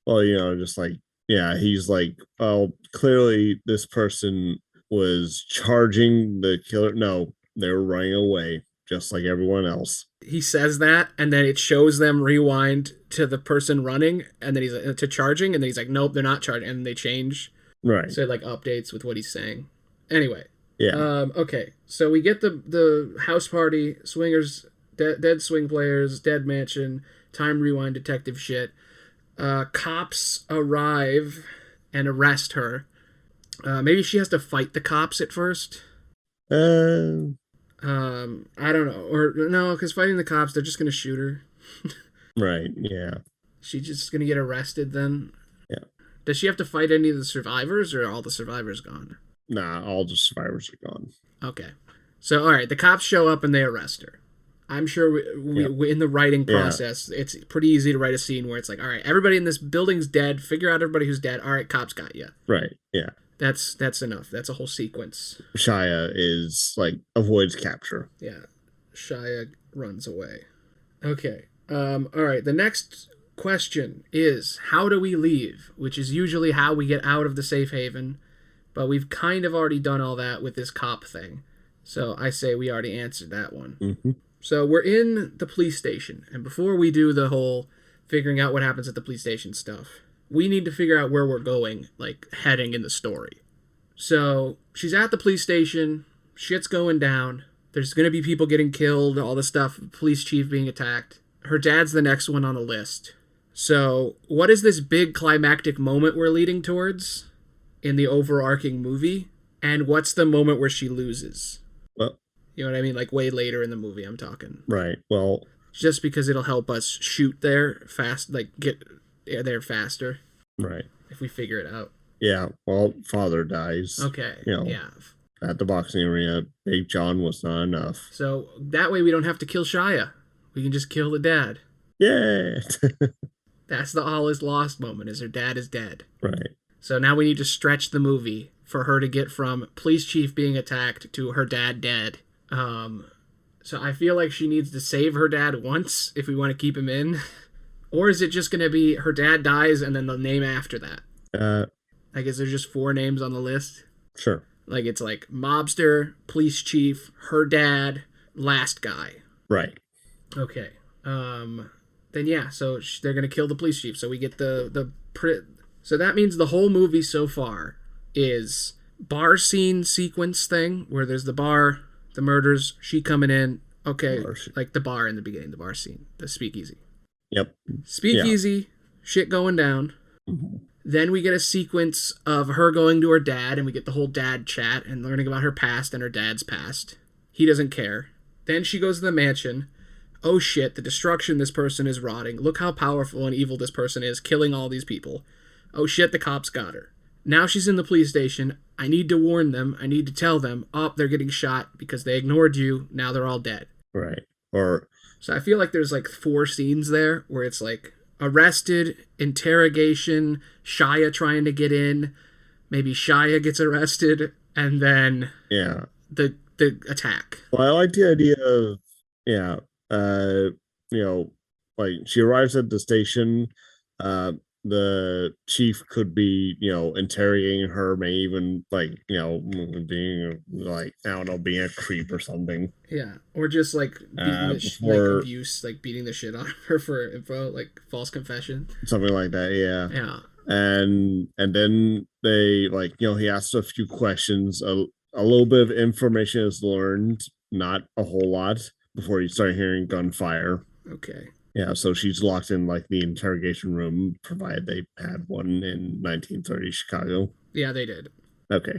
B: well, just like, yeah, he's like, oh, clearly this person was charging the killer. No, they were running away just like everyone else.
A: He says that, and then it shows them rewind to the person running, and then he's like, to charging, and then he's like, nope, they're not charging, and they change.
B: Right.
A: So it like updates with what he's saying. Anyway.
B: Yeah.
A: Okay. So we get the house party, swingers, dead swing players, dead mansion, time rewind detective shit. Cops arrive and arrest her. Maybe she has to fight the cops at first. I don't know. Or no, because fighting the cops, they're just gonna shoot her.
B: Right, yeah.
A: She's just gonna get arrested then.
B: Yeah.
A: Does she have to fight any of the survivors, or are all the survivors gone?
B: Nah, all the survivors are gone.
A: Okay. So, all right, the cops show up and they arrest her. I'm sure we in the writing process, it's pretty easy to write a scene where it's like, all right, everybody in this building's dead. Figure out everybody who's dead. All right, cops got you.
B: Right, yeah.
A: That's enough. That's a whole sequence.
B: Shia is, like, avoids capture.
A: Yeah. Shia runs away. Okay. All right, the next question is, how do we leave? Which is usually how we get out of the safe haven. But we've kind of already done all that with this cop thing. So I say we already answered that one.
B: Mm-hmm.
A: So we're in the police station. And before we do the whole figuring out what happens at the police station stuff, we need to figure out where we're going, like heading in the story. So she's at the police station. Shit's going down. There's going to be people getting killed, all this stuff, police chief being attacked. Her dad's the next one on the list. So what is this big climactic moment we're leading towards in the overarching movie? And what's the moment where she loses?
B: Well,
A: you know what I mean? Like way later in the movie, I'm talking.
B: Right. Well,
A: just because it'll help us shoot there fast, like get there faster.
B: Right.
A: If we figure it out.
B: Yeah. Well, father dies.
A: Okay. Yeah.
B: At the boxing arena, Big John was not enough.
A: So that way we don't have to kill Shia. We can just kill the dad.
B: Yeah.
A: That's the all is lost moment, is her dad is dead.
B: Right.
A: So now we need to stretch the movie for her to get from police chief being attacked to her dad dead. So I feel like she needs to save her dad once if we want to keep him in. Or is it just going to be her dad dies and then the name after that? I guess there's just 4 names on the list.
B: Sure.
A: Like it's like mobster, police chief, her dad, last guy.
B: Right.
A: Okay. Then yeah, so they're going to kill the police chief. So we get so that means the whole movie so far is bar scene sequence thing where there's the bar, the murders, she coming in. Okay, like the bar in the beginning, the bar scene, the speakeasy.
B: Yep.
A: Speakeasy, shit going down. Mm-hmm. Then we get a sequence of her going to her dad, and we get the whole dad chat and learning about her past and her dad's past. He doesn't care. Then she goes to the mansion. Oh shit, the destruction this person is rotting. Look how powerful and evil this person is, killing all these people. Oh shit, the cops got her. Now she's in the police station. I need to warn them. I need to tell them, oh, they're getting shot because they ignored you. Now they're all dead.
B: Right.
A: So I feel like there's like 4 scenes there where it's like arrested, interrogation, Shia trying to get in, like Shia gets arrested, and then the attack.
B: Well, I like the idea of like she arrives at the station. The chief could be, interrogating her, may even being like, I don't know, being a creep or something.
A: Yeah, or just like beating abuse, like beating the shit out of her for info, like false confession,
B: something like that. Yeah.
A: Yeah.
B: And then they he asks a few questions. A little bit of information is learned, not a whole lot, before you start hearing gunfire.
A: Okay.
B: Yeah, so she's locked in the interrogation room, provided they had one in 1930 Chicago.
A: Yeah, they did.
B: Okay.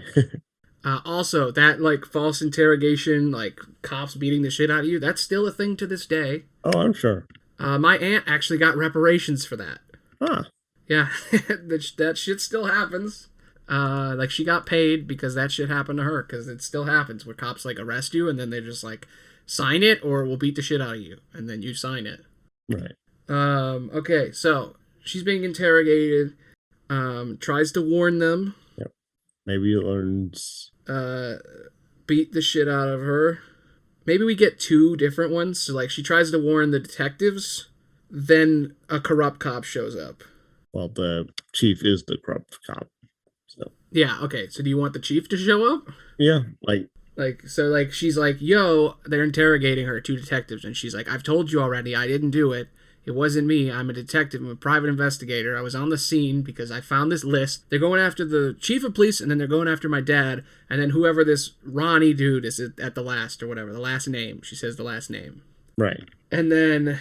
A: Also, that false interrogation, cops beating the shit out of you, that's still a thing to this day.
B: Oh, I'm sure.
A: My aunt actually got reparations for that.
B: Huh.
A: Yeah, that shit still happens. She got paid because that shit happened to her, because it still happens where cops arrest you and then they just sign it or we'll beat the shit out of you, and then you sign it.
B: Right.
A: Okay, so she's being interrogated, tries to warn them.
B: Yeah, Maybe he learns.
A: Beat the shit out of her. Maybe we get two different ones. So, like, she tries to warn the detectives, then a corrupt cop shows up.
B: Well, the chief is the corrupt cop. So
A: yeah, okay. So do you want the chief to show up?
B: Yeah,
A: she's like, yo, they're interrogating her, two detectives, and she's like, I've told you already, I didn't do it. It wasn't me. I'm a detective. I'm a private investigator. I was on the scene because I found this list. They're going after the chief of police, and then they're going after my dad, and then whoever this Ronnie dude is at the last, or whatever, the last name. She says the last name.
B: Right.
A: And then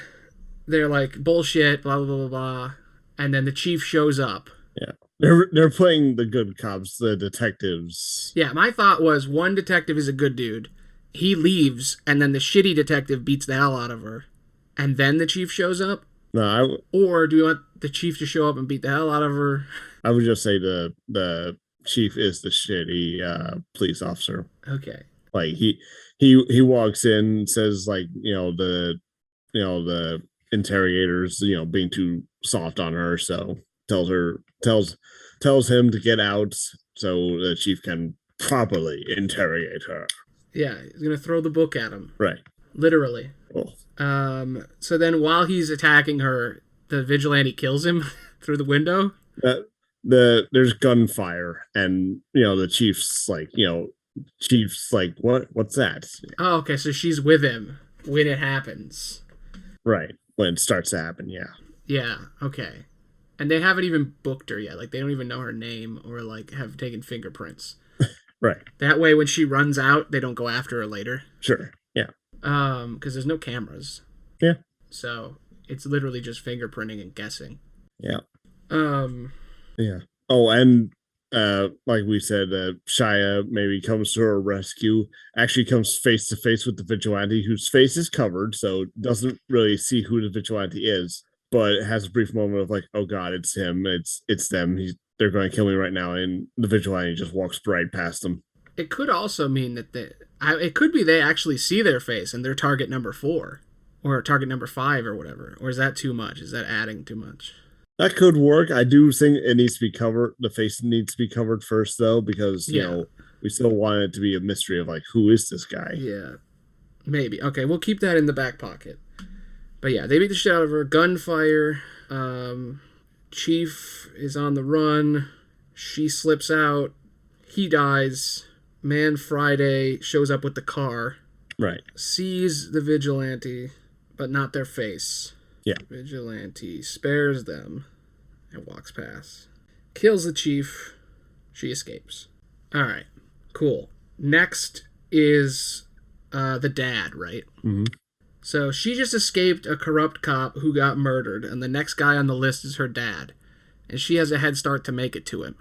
A: they're like, bullshit, blah, blah, blah, blah, blah. And then the chief shows up.
B: Yeah. They're playing the good cops, the detectives.
A: Yeah, my thought was one detective is a good dude. He leaves, and then the shitty detective beats the hell out of her. And then the chief shows up?
B: No,
A: or do you want the chief to show up and beat the hell out of her?
B: I would just say the chief is the shitty police officer.
A: Okay.
B: Like he walks in, says like, the interrogators, being too soft on her, so tells him to get out so the chief can properly interrogate her.
A: Yeah, he's gonna throw the book at him.
B: Right.
A: Literally.
B: Oh.
A: So then while he's attacking her, the vigilante kills him through the window.
B: There's gunfire, and the chief's like, what's that?
A: Oh, okay, so she's with him when it happens.
B: Right. When it starts to happen, yeah.
A: Yeah, okay. And they haven't even booked her yet. Like, they don't even know her name or, like, have taken fingerprints.
B: Right.
A: That way, when she runs out, they don't go after her later.
B: Sure, yeah.
A: Because there's no cameras.
B: Yeah.
A: So, it's literally just fingerprinting and guessing.
B: Yeah.
A: Yeah.
B: Oh, and like we said, Shia maybe comes to her rescue, actually comes face to face with the vigilante whose face is covered, so doesn't really see who the vigilante is, but has a brief moment of like, oh god, it's him, it's them, they're going to kill me right now, and the vigilante just walks right past them.
A: It could also mean that it could be they actually see their face and they're target number 4 or target number 5 or whatever. Or is that too much? Is that adding too much?
B: That could work. I do think it needs to be covered. The face needs to be covered first, though, because we still want it to be a mystery of like, who is this guy?
A: Yeah, maybe. Okay, we'll keep that in the back pocket. But yeah, they beat the shit out of her. Gunfire. Chief is on the run. She slips out. He dies. Man Friday shows up with the car.
B: Right.
A: Sees the vigilante, but not their face.
B: Yeah.
A: Vigilante spares them and walks past. Kills the chief. She escapes. Alright. Cool. Next is the dad, right?
B: Mm-hmm.
A: So she just escaped a corrupt cop who got murdered, and the next guy on the list is her dad. And she has a head start to make it to him.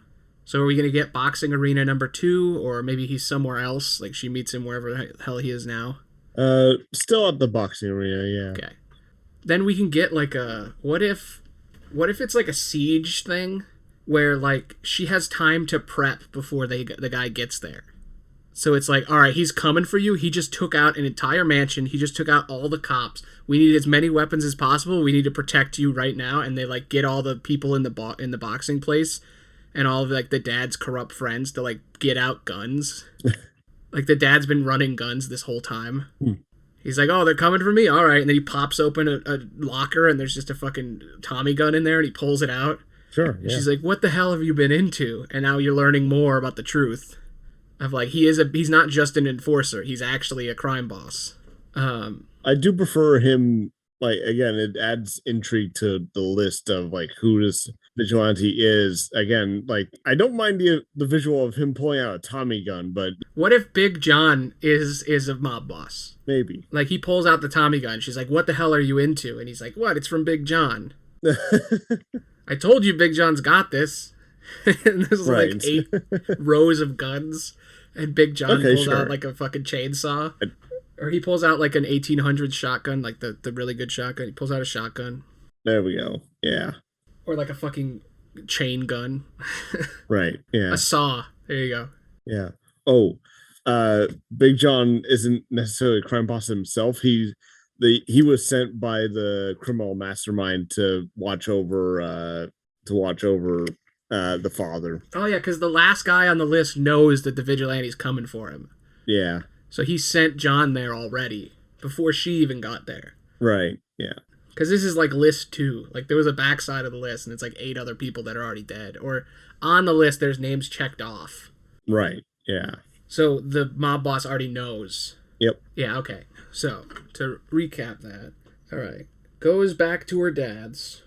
A: So are we going to get boxing arena number 2, or maybe he's somewhere else? Like she meets him wherever the hell he is now?
B: Still at the boxing arena, yeah.
A: Okay. Then we can get like what if it's like a siege thing where like she has time to prep before the guy gets there. So it's like, all right, he's coming for you. He just took out an entire mansion. He just took out all the cops. We need as many weapons as possible. We need to protect you right now. And they like get all the people in the boxing place and all of like the dad's corrupt friends to like get out guns. Like the dad's been running guns this whole time. He's like, oh, they're coming for me? All right. And then he pops open a locker and there's just a fucking Tommy gun in there and he pulls it out.
B: Sure.
A: Yeah. She's like, what the hell have you been into? And now you're learning more about the truth. Of like, he's not just an enforcer. He's actually a crime boss.
B: I do prefer him, like, again, it adds intrigue to the list of like who this vigilante is. Again, like, I don't mind the visual of him pulling out a Tommy gun, but
A: what if Big John is a mob boss?
B: Maybe.
A: Like he pulls out the Tommy gun. She's like, what the hell are you into? And he's like, what? It's from Big John. I told you Big John's got this. And there's right. Like 8 rows of guns. And Big John pulls out like a fucking chainsaw. Or he pulls out like an 1800 shotgun, like the really good shotgun. He pulls out a shotgun.
B: There we go. Yeah.
A: Or like a fucking chain gun.
B: Right. Yeah.
A: A saw. There you go.
B: Yeah. Oh, Big John isn't necessarily a crime boss himself. He was sent by the criminal mastermind to watch over The father.
A: Oh yeah, because the last guy on the list knows that the vigilante's coming for him.
B: Yeah.
A: So he sent John there already before she even got there.
B: Right. Yeah.
A: Because this is like list 2. Like there was a backside of the list, and it's like 8 other people that are already dead. Or on the list, there's names checked off.
B: Right. Yeah.
A: So the mob boss already knows.
B: Yep.
A: Yeah. Okay. So to recap that, all right, goes back to her dad's,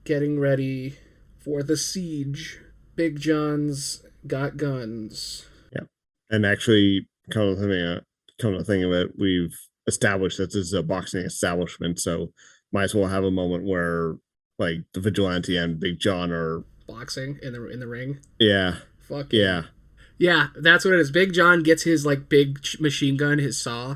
A: getting ready for the siege. Big John's got guns.
B: Yep. And actually, come to think of it, we've established that this is a boxing establishment, so might as well have a moment where like the vigilante and Big John are
A: boxing in the ring.
B: Yeah.
A: Fuck
B: yeah.
A: Yeah, that's what it is. Big John gets his like big machine gun, his saw,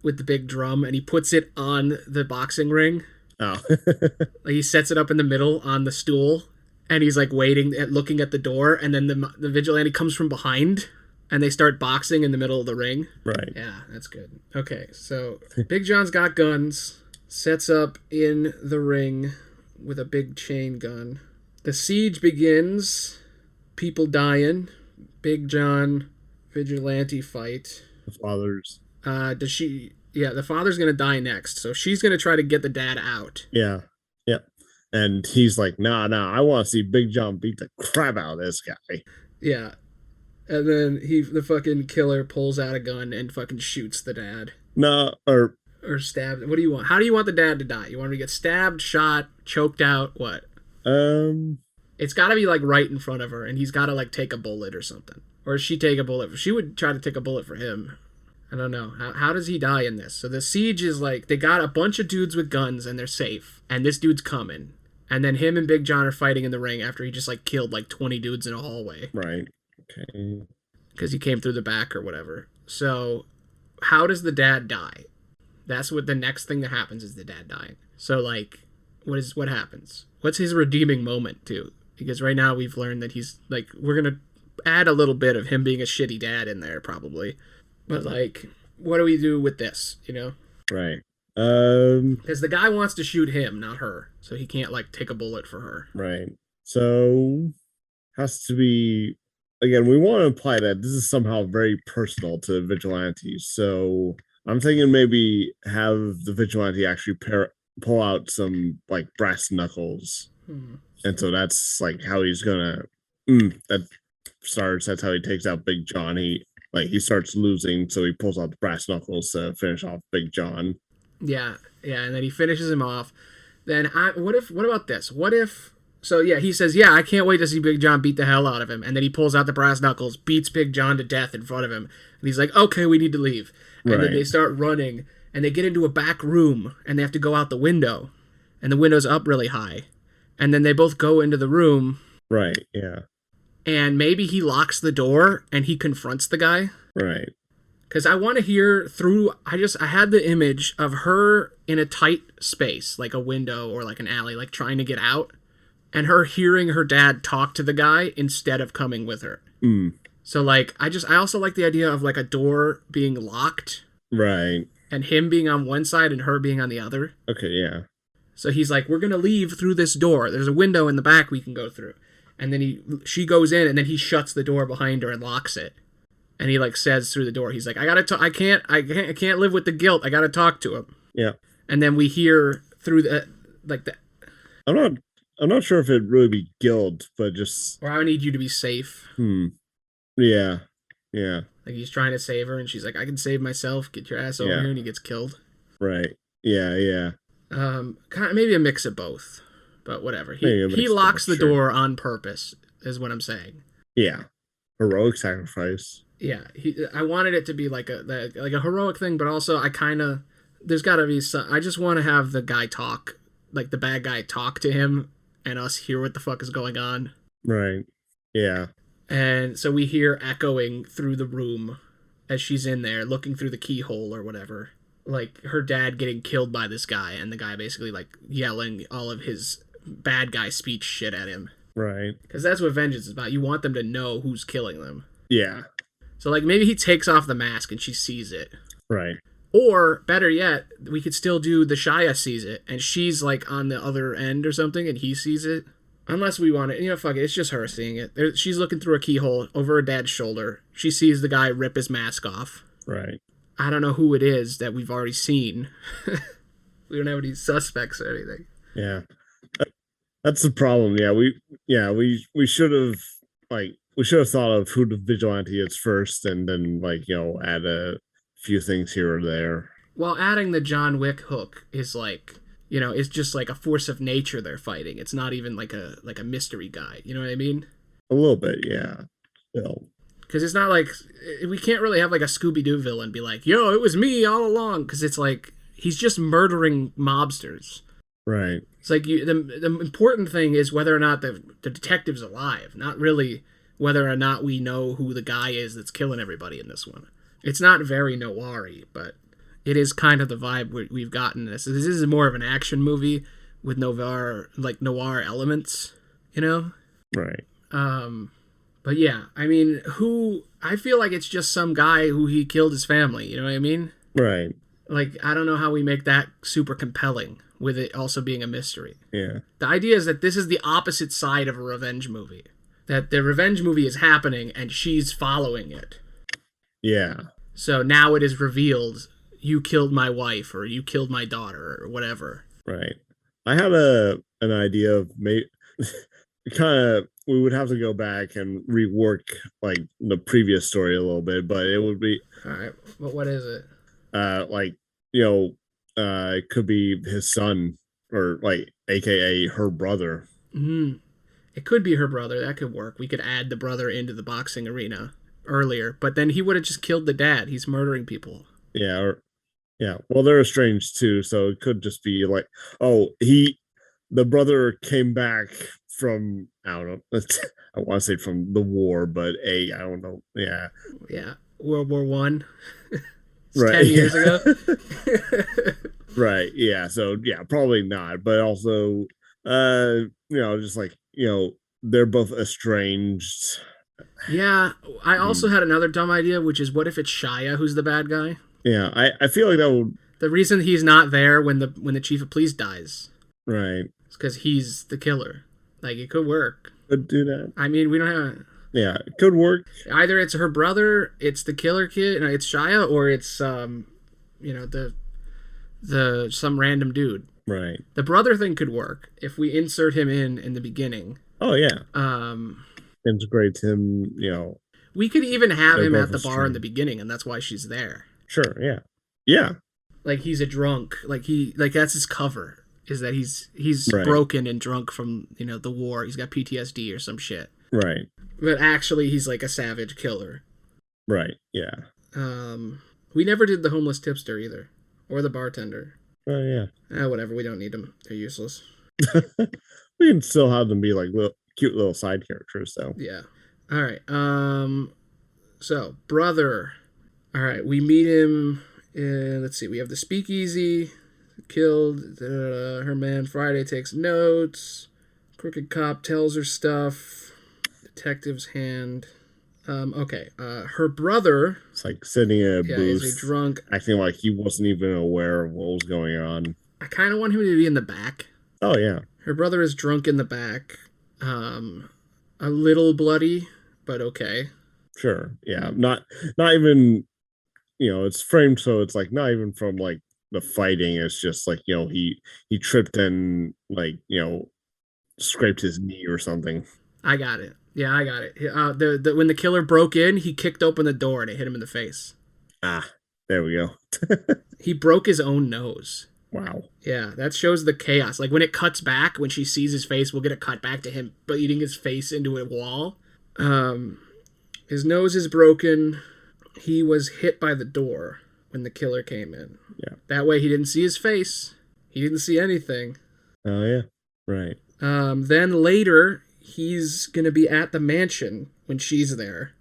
A: with the big drum, and he puts it on the boxing ring.
B: Oh.
A: Like he sets it up in the middle on the stool, and he's like waiting, looking at the door, and then the vigilante comes from behind, and they start boxing in the middle of the ring.
B: Right.
A: Yeah, that's good. Okay, so Big John's got guns, sets up in the ring with a big chain gun. The siege begins, people dying. Big John vigilante fight.
B: The father's.
A: Does she? Yeah, the father's gonna die next, so she's gonna try to get the dad out.
B: Yeah. Yep. And he's like, nah, I want to see Big John beat the crap out of this guy.
A: Yeah. And then the fucking killer pulls out a gun and fucking shoots the dad.
B: No,
A: or stabbed. What do you want? How do you want the dad to die? You want him to get stabbed, shot, choked out? What? It's got to be like right in front of her, and he's got to like take a bullet or something. Or she take a bullet? She would try to take a bullet for him. I don't know. How does he die in this? So the siege is like, they got a bunch of dudes with guns and they're safe. And this dude's coming. And then him and Big John are fighting in the ring after he just like killed like 20 dudes in a hallway.
B: Right. Okay.
A: Because he came through the back or whatever. So how does the dad die? That's what the next thing that happens is the dad dying. So like, what happens? What's his redeeming moment too? Because right now we've learned that he's like, we're going to add a little bit of him being a shitty dad in there probably. But like, what do we do with this, you know?
B: Right.
A: Because the guy wants to shoot him, not her. So he can't like take a bullet for her.
B: Right. So has to be, again, we want to imply that this is somehow very personal to vigilantes. So I'm thinking maybe have the vigilante actually pull out some like brass knuckles. And so that's like how he's gonna that's how he takes out Big John. He starts losing, so he pulls out the brass knuckles to finish off Big John.
A: Yeah, and then he finishes him off. Then what about this? What if, so yeah, he says, yeah, I can't wait to see Big John beat the hell out of him. And then he pulls out the brass knuckles, beats Big John to death in front of him. And he's like, okay, we need to leave. And then they start running, and they get into a back room, and they have to go out the window. And the window's up really high. And then they both go into the room.
B: Right, yeah.
A: And maybe he locks the door and he confronts the guy.
B: Right.
A: Because I want to hear through, I had the image of her in a tight space, like a window or like an alley, like trying to get out. And her hearing her dad talk to the guy instead of coming with her. So like, I also like the idea of like a door being locked.
B: Right.
A: And him being on one side and her being on the other.
B: Okay, yeah.
A: So he's like, we're going to leave through this door. There's a window in the back we can go through. And then she goes in, and then he shuts the door behind her and locks it. And he like says through the door, he's like, I can't live with the guilt. I gotta talk to him.
B: Yeah.
A: And then we hear through
B: I'm not sure if it'd really be guilt, but just.
A: Or I need you to be safe.
B: Yeah. Yeah.
A: Like he's trying to save her, and she's like, I can save myself. Get your ass over here, and he gets killed.
B: Right. Yeah. Yeah.
A: Maybe a mix of both. But whatever. He locks the door on purpose, is what I'm saying.
B: Yeah. Heroic sacrifice.
A: Yeah. I wanted it to be like a heroic thing, but also there's got to be some. I just want to have the guy talk, like the bad guy talk to him, and us hear what the fuck is going on.
B: Right. Yeah.
A: And so we hear echoing through the room as she's in there, looking through the keyhole or whatever, like her dad getting killed by this guy, and the guy basically like yelling all of his bad guy speech shit at him.
B: Right.
A: Because that's what vengeance is about. You want them to know who's killing them.
B: Yeah.
A: So like maybe he takes off the mask and she sees it.
B: Right.
A: Or better yet, we could still do the Shia sees it and she's like on the other end or something and he sees it. Unless we want it. Fuck it. It's just her seeing it. She's looking through a keyhole over her dad's shoulder. She sees the guy rip his mask off.
B: Right.
A: I don't know who it is that we've already seen. We don't have any suspects or anything.
B: Yeah. That's the problem. We should have thought of who the vigilante is first, and then add a few things here or there.
A: Well, adding the John Wick hook is it's just like a force of nature they're fighting. It's not even like a mystery guy. You know what I mean?
B: A little bit, yeah. Still.
A: Because it's not like we can't really have like a Scooby-Doo villain be like, "Yo, it was me all along." Because it's like he's just murdering mobsters.
B: Right.
A: It's like the important thing is whether or not the detective's alive, not really whether or not we know who the guy is that's killing everybody in this one. It's not very noir-y, but it is kind of the vibe we've gotten this. This is more of an action movie with noir elements,
B: Right.
A: But yeah, I mean, I feel like it's just some guy who he killed his family, you know what I mean?
B: Right.
A: Like, I don't know how we make that super compelling with it also being a mystery.
B: Yeah.
A: The idea is that this is the opposite side of a revenge movie. That the revenge movie is happening and she's following it.
B: Yeah.
A: So now it is revealed, you killed my wife or you killed my daughter or whatever.
B: Right. I had an idea of we would have to go back and rework like the previous story a little bit, but it would be
A: all right. But what is it?
B: It could be his son or AKA her brother.
A: It could be her brother. That could work. We could add the brother into the boxing arena earlier, but then he would have just killed the dad. He's murdering people.
B: Yeah. Well, they're estranged too, so it could just be like, the brother came back from, I don't know, I want to say from the war, but I don't know. Yeah.
A: World War One.
B: Right.
A: 10 years ago.
B: Right. Yeah. So yeah, probably not. But also, just they're both estranged.
A: Yeah. I also had another dumb idea, which is what if it's Shia who's the bad guy?
B: Yeah. I feel like that would.
A: The reason he's not there when the chief of police dies.
B: Right.
A: It's because he's the killer. Like, it could work.
B: Could do that.
A: I mean, we don't have.
B: Yeah, it could work.
A: Either it's her brother, it's the killer kid, it's Shia, or it's the some random dude.
B: Right.
A: The brother thing could work if we insert him in the beginning.
B: Oh yeah. Integrate him.
A: We could even have him at the bar in the beginning, and that's why she's there.
B: Sure. Yeah. Yeah.
A: Like he's a drunk. Like that's his cover. Is that he's
B: right.
A: broken and drunk from the war. He's got PTSD or some shit.
B: Right.
A: But actually, he's like a savage killer.
B: Right. Yeah.
A: We never did the homeless tipster either, or the bartender.
B: Oh yeah.
A: Whatever. We don't need them. They're useless.
B: We can still have them be like cute little side characters, though.
A: Yeah. All right. So brother. All right. We meet him. Let's see. We have the speakeasy. Killed. Her man Friday takes notes. Crooked cop tells her stuff. Detective's hand. Okay. Her brother.
B: It's like sitting in a booth.
A: He's a drunk.
B: Acting like he wasn't even aware of what was going on.
A: I kind of want him to be in the back.
B: Oh, yeah.
A: Her brother is drunk in the back. A little bloody, but okay.
B: Sure. Yeah. Not even, it's framed so it's like not even from like the fighting. It's just like, he tripped and scraped his knee or something.
A: I got it. Yeah, I got it. When the killer broke in, he kicked open the door and it hit him in the face.
B: Ah, there we go.
A: He broke his own nose.
B: Wow.
A: Yeah, that shows the chaos. Like when it cuts back, when she sees his face, we'll get a cut back to him beating his face into a wall. His nose is broken. He was hit by the door when the killer came in.
B: Yeah.
A: That way he didn't see his face. He didn't see anything.
B: Oh, yeah. Right.
A: Then later, he's going to be at the mansion when she's there.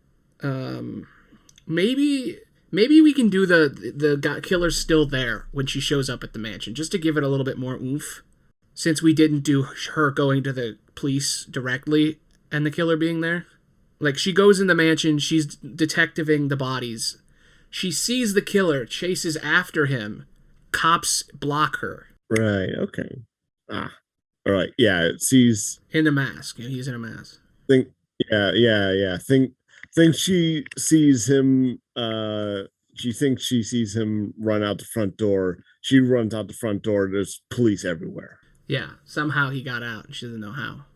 A: Maybe we can do the killer's still there when she shows up at the mansion, just to give it a little bit more oomph. Since we didn't do her going to the police directly and the killer being there. Like, she goes in the mansion, she's detectiving the bodies. She sees the killer, chases after him. Cops block her.
B: Right, okay. All right. Yeah. Sees.
A: In the mask. Yeah, he's in a mask.
B: Think. Yeah. Think she sees him. She thinks she sees him run out the front door. She runs out the front door. There's police everywhere.
A: Yeah. Somehow he got out and she doesn't know how.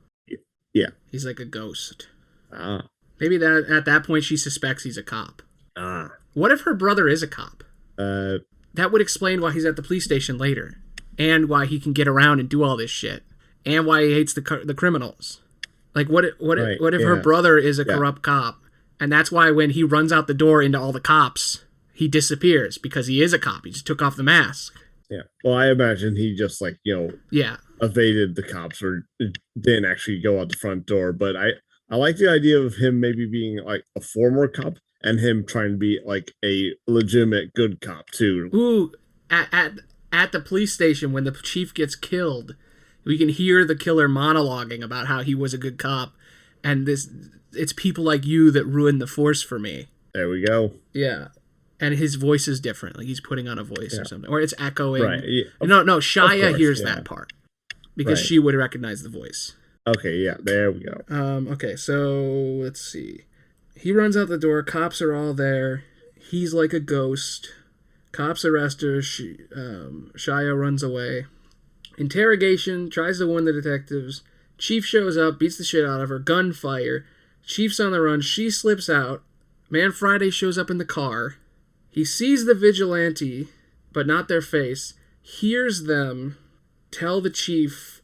B: Yeah.
A: He's like a ghost.
B: Ah.
A: Maybe that at that point she suspects he's a cop.
B: Ah.
A: What if her brother is a cop?
B: That
A: would explain why he's at the police station later, and why he can get around and do all this shit, and why he hates the criminals. Like, what if her brother is a corrupt cop, and that's why when he runs out the door into all the cops, he disappears because he is a cop. He just took off the mask.
B: Yeah. Well, I imagine he just evaded the cops or didn't actually go out the front door. But I like the idea of him maybe being like a former cop and him trying to be like a legitimate good cop too.
A: Ooh, at the police station when the chief gets killed, we can hear the killer monologuing about how he was a good cop, and it's people like you that ruined the force for me.
B: There we go.
A: Yeah. And his voice is different. Like he's putting on a voice or something. Or it's echoing.
B: Right. Yeah.
A: No, Shia hears that part. Because she would recognize the voice.
B: Okay, yeah, there we go.
A: Okay, so let's see. He runs out the door. Cops are all there. He's like a ghost. Cops arrest her. Shia runs away. Interrogation. Tries to warn the detectives. Chief shows up. Beats the shit out of her. Gunfire. Chief's on the run. She slips out. Man Friday shows up in the car. He sees the vigilante, but not their face. Hears them tell the chief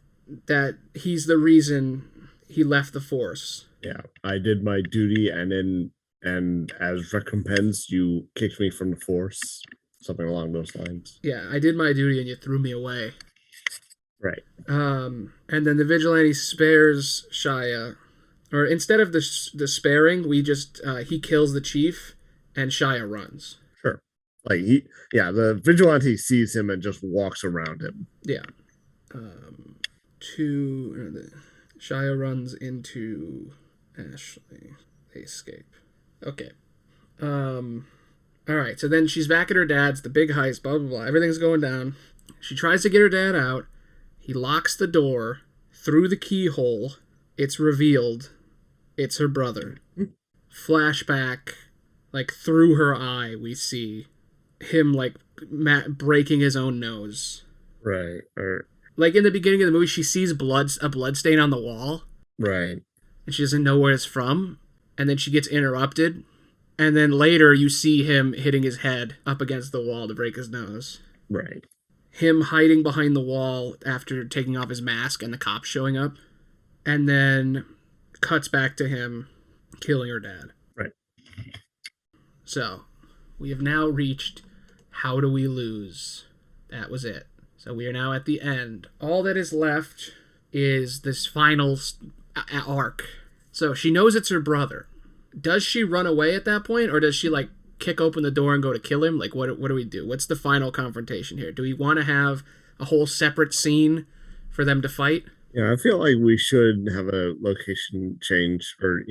A: that he's the reason he left the force.
B: Yeah, I did my duty, and as recompense, you kicked me from the force. Something along those lines.
A: Yeah, I did my duty, and you threw me away.
B: Right.
A: And then the vigilante spares Shia, or instead of the sparing, he kills the chief, and Shia runs.
B: Sure. Like the vigilante sees him and just walks around him.
A: Yeah. Shia runs into Ashley. They escape. Okay. All right. So then she's back at her dad's. The big heist. Blah blah blah. Everything's going down. She tries to get her dad out. He locks the door. Through the keyhole, it's revealed. It's her brother. Flashback. Like through her eye, we see him like breaking his own nose.
B: Right.
A: Like in the beginning of the movie, she sees a blood stain on the wall.
B: Right.
A: And she doesn't know where it's from. And then she gets interrupted. And then later you see him hitting his head up against the wall to break his nose.
B: Right.
A: Him hiding behind the wall after taking off his mask and the cops showing up. And then cuts back to him killing her dad.
B: Right.
A: So, we have now reached How Do We Lose? That was it. So we are now at the end. All that is left is this final arc. So she knows it's her brother. Does she run away at that point? Or does she, like, kick open the door and go to kill him? Like, what do we do? What's the final confrontation here? Do we want to have a whole separate scene for them to fight?
B: Yeah, I feel like we should have a location change or,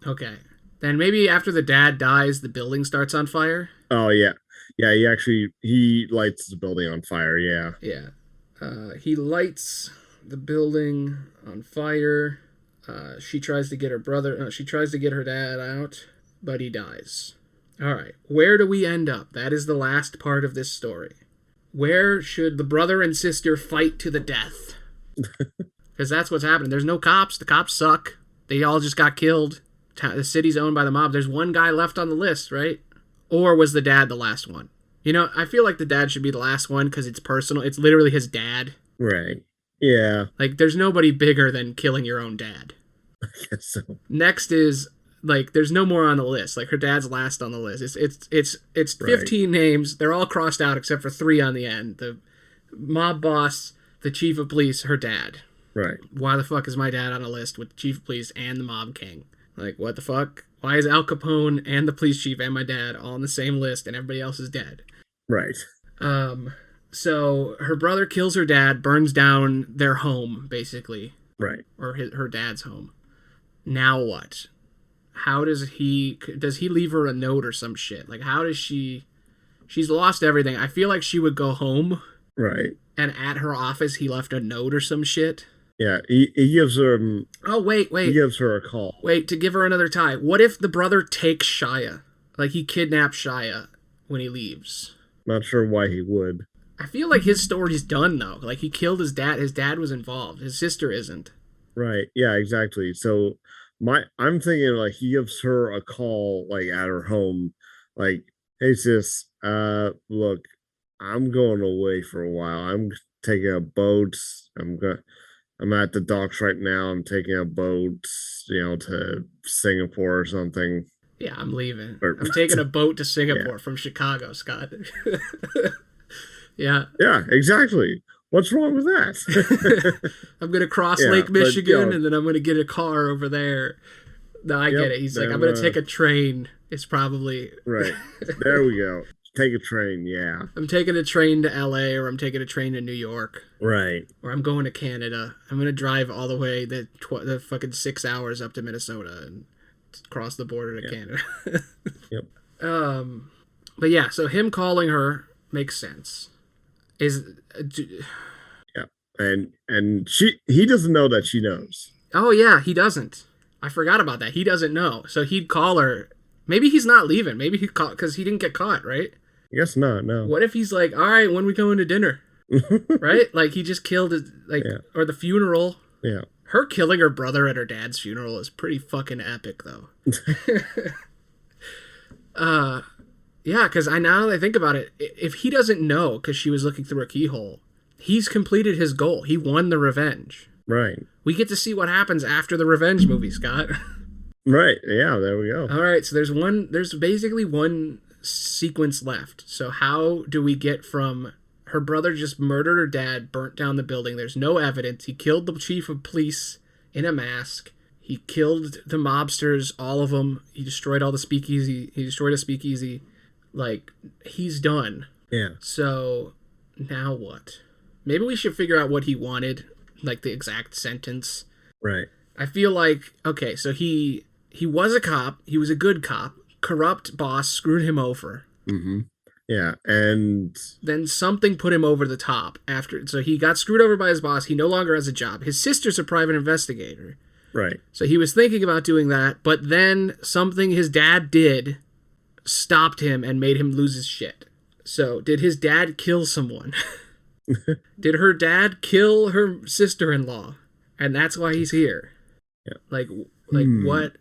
A: Okay. Then maybe after the dad dies, the building starts on fire?
B: Oh, yeah. Yeah, he lights the building on fire, yeah.
A: Yeah. He lights the building on fire. She tries to get her dad out, but he dies. All right. Where do we end up? That is the last part of this story. Where should the brother and sister fight to the death? Because that's what's happening. There's no cops. The cops suck. They all just got killed. The city's owned by the mob. There's one guy left on the list, right? Or was the dad the last one? I feel like the dad should be the last one because it's personal. It's literally his dad.
B: Right. Yeah.
A: Like, there's nobody bigger than killing your own dad.
B: I guess so.
A: Next is, like, there's no more on the list. Like, her dad's last on the list. It's 15 names. They're all crossed out except for 3 on the end. The mob boss, the chief of police, her dad.
B: Right.
A: Why the fuck is my dad on a list with the chief of police and the mob king? Like, what the fuck? Why is Al Capone and the police chief and my dad all on the same list and everybody else is dead?
B: Right.
A: So her brother kills her dad, burns down their home, basically.
B: Right.
A: Or her dad's home. Now what? How does he leave her a note or some shit? Like, how does she's lost everything. I feel like she would go home.
B: Right.
A: And at her office, he left a note or some shit.
B: Yeah, he gives her
A: Oh, wait,
B: he
A: wait,
B: gives her a call.
A: wait, to give her another tie. What if the brother takes Shia? Like, he kidnaps Shia when he leaves.
B: Not sure why he would.
A: I feel like his story's done, though. Like, he killed his dad. His dad was involved. His sister isn't.
B: Right. Yeah, exactly. So I'm thinking like he gives her a call like at her home, like, hey sis, look, I'm going away for a while. I'm taking a boat. I'm at the docks right now. I'm taking a boat, to Singapore or something.
A: Yeah, I'm leaving.
B: Or
A: I'm taking a boat to
B: yeah.
A: Singapore from Chicago, Scott. Yeah.
B: Yeah, exactly. What's wrong with that?
A: I'm going to cross
B: Yeah,
A: Lake
B: but
A: Michigan and then I'm going to get a car over there. No, I get
B: yep,
A: it. He's like, I'm
B: then
A: going to take a train. It's probably.
B: right. There we go. Take a train, yeah.
A: I'm taking a train to LA or I'm taking a train to New York.
B: Right.
A: Or I'm going to Canada. I'm going to drive all the way the fucking 6 hours up to Minnesota and cross the border to Canada.
B: Yep.
A: But yeah, so him calling her makes sense.
B: Yeah. And he doesn't know that she knows.
A: Oh yeah, he doesn't. I forgot about that. He doesn't know. So he'd call her. Maybe he's not leaving. Maybe he caught because he didn't get caught, right?
B: I guess not, no.
A: What if he's like, all right, when we going to dinner? Right? Like he just killed his, or the funeral.
B: Yeah.
A: Her killing her brother at her dad's funeral is pretty fucking epic, though. Yeah, because now that I think about it, if he doesn't know because she was looking through a keyhole, he's completed his goal. He won the revenge.
B: Right.
A: We get to see what happens after the revenge movie, Scott.
B: Right. Yeah, there we go.
A: All right, so there's basically one sequence left. So how do we get from her brother just murdered her dad, burnt down the building, there's no evidence, he killed the chief of police in a mask, he killed the mobsters, all of them, he destroyed all the speakeasy, he destroyed a speakeasy, like, he's done.
B: Yeah.
A: So now what? Maybe we should figure out what he wanted, like the exact sentence.
B: Right.
A: I feel like, okay, so he was a cop, he was a good cop, corrupt boss screwed him over.
B: Mm-hmm. Yeah, and
A: then something put him over the top after. So he got screwed over by his boss. He no longer has a job. His sister's a private investigator.
B: Right.
A: So he was thinking about doing that, but then something his dad did stopped him and made him lose his shit. So did his dad kill someone? Did her dad kill her sister-in-law? And that's why he's here.
B: Yeah.
A: Like what?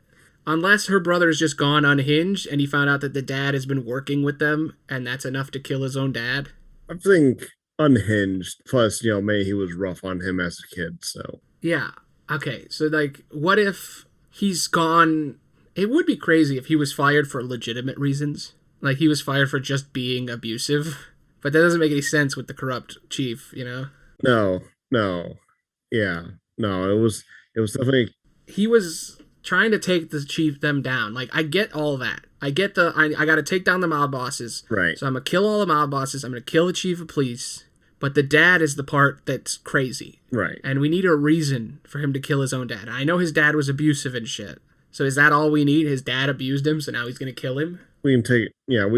A: Unless her brother's just gone unhinged and he found out that the dad has been working with them and that's enough to kill his own dad.
B: I think unhinged. Plus, maybe he was rough on him as a kid, so.
A: Yeah. Okay, so, like, what if he's gone... It would be crazy if he was fired for legitimate reasons. Like, he was fired for just being abusive. But that doesn't make any sense with the corrupt chief,
B: No. Yeah. No, it was definitely...
A: He was trying to take them down. Like, I get all that. I get I gotta take down the mob bosses.
B: Right.
A: So I'm gonna kill all the mob bosses. I'm gonna kill the chief of police. But the dad is the part that's crazy.
B: Right.
A: And we need a reason for him to kill his own dad. I know his dad was abusive and shit. So is that all we need? His dad abused him, so now he's gonna kill him?
B: We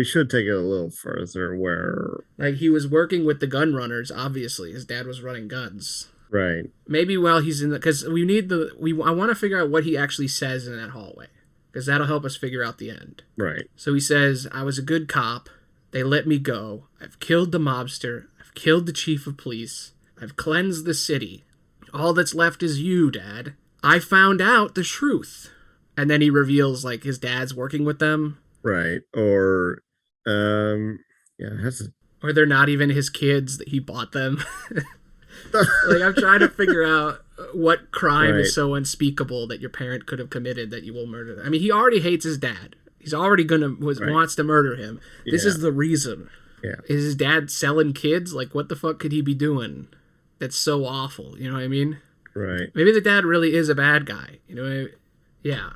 B: should take it a little further where...
A: Like, he was working with the gun runners, obviously. His dad was running guns.
B: Right.
A: Maybe while he's in the... Because I want to figure out what he actually says in that hallway. Because that'll help us figure out the end.
B: Right.
A: So he says, I was a good cop. They let me go. I've killed the mobster. I've killed the chief of police. I've cleansed the city. All that's left is you, Dad. I found out the truth. And then he reveals, like, his dad's working with them.
B: Right. Or, yeah,
A: or they're not even his kids, that he bought them. Like, I'm trying to figure out what crime is so unspeakable that your parent could have committed that you will murder them. I mean, he already hates his dad. He's already wants to murder him. This is the reason.
B: Yeah.
A: Is his dad selling kids? Like, what the fuck could he be doing that's so awful? You know what I mean?
B: Right.
A: Maybe the dad really is a bad guy. You know what I mean? Yeah.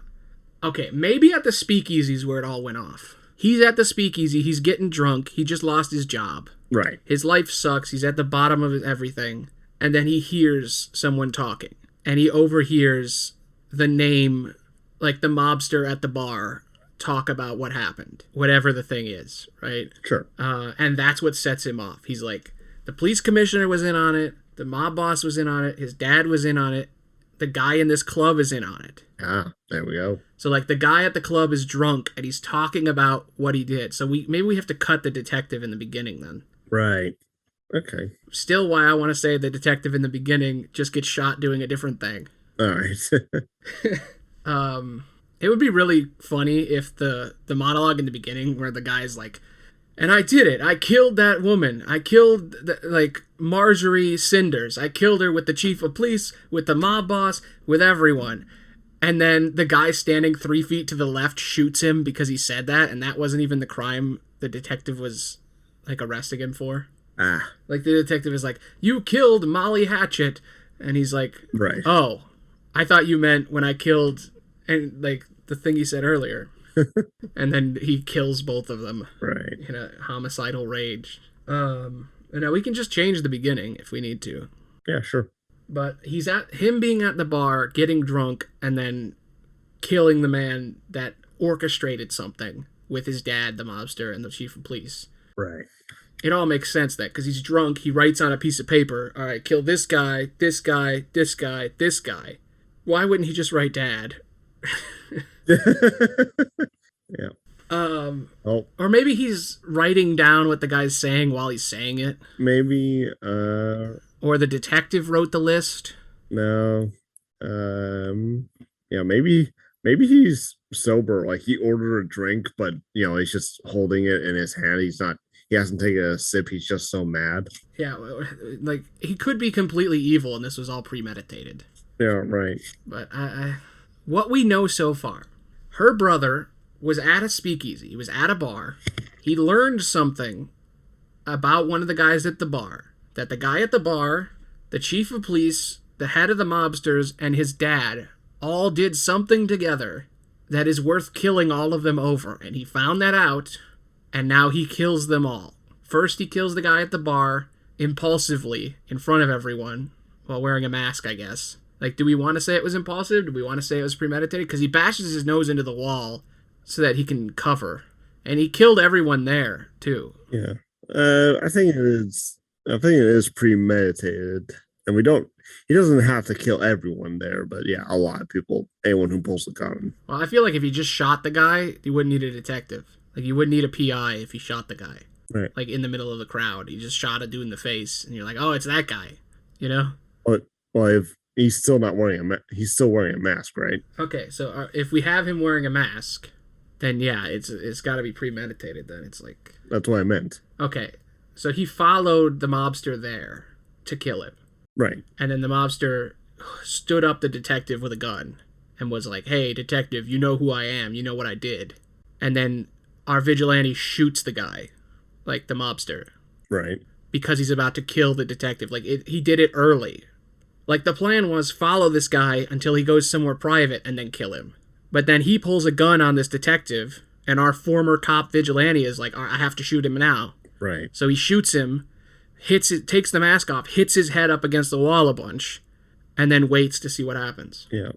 A: Okay, maybe at the speakeasies where it all went off. He's at the speakeasy, he's getting drunk, he just lost his job.
B: Right.
A: His life sucks, he's at the bottom of everything. And then he hears someone talking. And he overhears the name, like the mobster at the bar, talk about what happened. Whatever the thing is, right?
B: Sure.
A: And that's what sets him off. He's like, the police commissioner was in on it. The mob boss was in on it. His dad was in on it. The guy in this club is in on it.
B: Ah, there we go.
A: So, like, the guy at the club is drunk, and he's talking about what he did. So maybe we have to cut the detective in the beginning then.
B: Right. Okay.
A: Still why I want to say the detective in the beginning just gets shot doing a different thing.
B: All right.
A: It would be really funny if the monologue in the beginning where the guy's like, and I did it. I killed that woman. I killed, Marjorie Cinders. I killed her with the chief of police, with the mob boss, with everyone. And then the guy standing 3 feet to the left shoots him because he said that, and that wasn't even the crime the detective was, like, arresting him for.
B: Ah.
A: Like, the detective is like, you killed Molly Hatchet. And he's like,
B: right.
A: Oh, I thought you meant when I killed, and, like, the thing he said earlier. And then he kills both of them.
B: Right.
A: In a homicidal rage. And now we can just change the beginning if we need to.
B: Yeah, sure.
A: But he's him being at the bar, getting drunk, and then killing the man that orchestrated something with his dad, the mobster, and the chief of police.
B: Right.
A: It all makes sense that because he's drunk, he writes on a piece of paper, all right, kill this guy, this guy, this guy, this guy. Why wouldn't he just write dad?
B: Yeah.
A: Or maybe he's writing down what the guy's saying while he's saying it.
B: Maybe,
A: Or the detective wrote the list.
B: No. Yeah, maybe he's sober. Like, he ordered a drink, but, he's just holding it in his hand. He hasn't taken a sip. He's just so mad.
A: Yeah, like, he could be completely evil and this was all premeditated.
B: Yeah, right.
A: But what we know so far, her brother was at a speakeasy. He was at a bar. He learned something about one of the guys at the bar. That the guy at the bar, the chief of police, the head of the mobsters, and his dad all did something together that is worth killing all of them over. And he found that out, and now he kills them all. First, he kills the guy at the bar impulsively in front of everyone while wearing a mask, I guess. Like, do we want to say it was impulsive? Do we want to say it was premeditated? Because he bashes his nose into the wall so that he can cover. And he killed everyone there, too.
B: Yeah. I think it is premeditated. And he doesn't have to kill everyone there, but yeah, a lot of people, anyone who pulls the gun.
A: Well, I feel like if he just shot the guy, you wouldn't need a detective. Like, you wouldn't need a PI if he shot the guy.
B: Right.
A: Like, in the middle of the crowd. He just shot a dude in the face, and you're like, oh, it's that guy. You know?
B: Well, if he's still not wearing he's still wearing a mask, right?
A: Okay, so if we have him wearing a mask, then yeah, it's got to be premeditated then. It's like...
B: That's what I meant.
A: Okay, so he followed the mobster there to kill him.
B: Right.
A: And then the mobster stood up the detective with a gun and was like, hey, detective, you know who I am. You know what I did. And then our vigilante shoots the guy, like the mobster.
B: Right.
A: Because he's about to kill the detective. Like, he did it early. Like, the plan was follow this guy until he goes somewhere private and then kill him. But then he pulls a gun on this detective, and our former cop vigilante is like, I have to shoot him now.
B: Right.
A: So he shoots him, takes the mask off, hits his head up against the wall a bunch, and then waits to see what happens.
B: Yeah.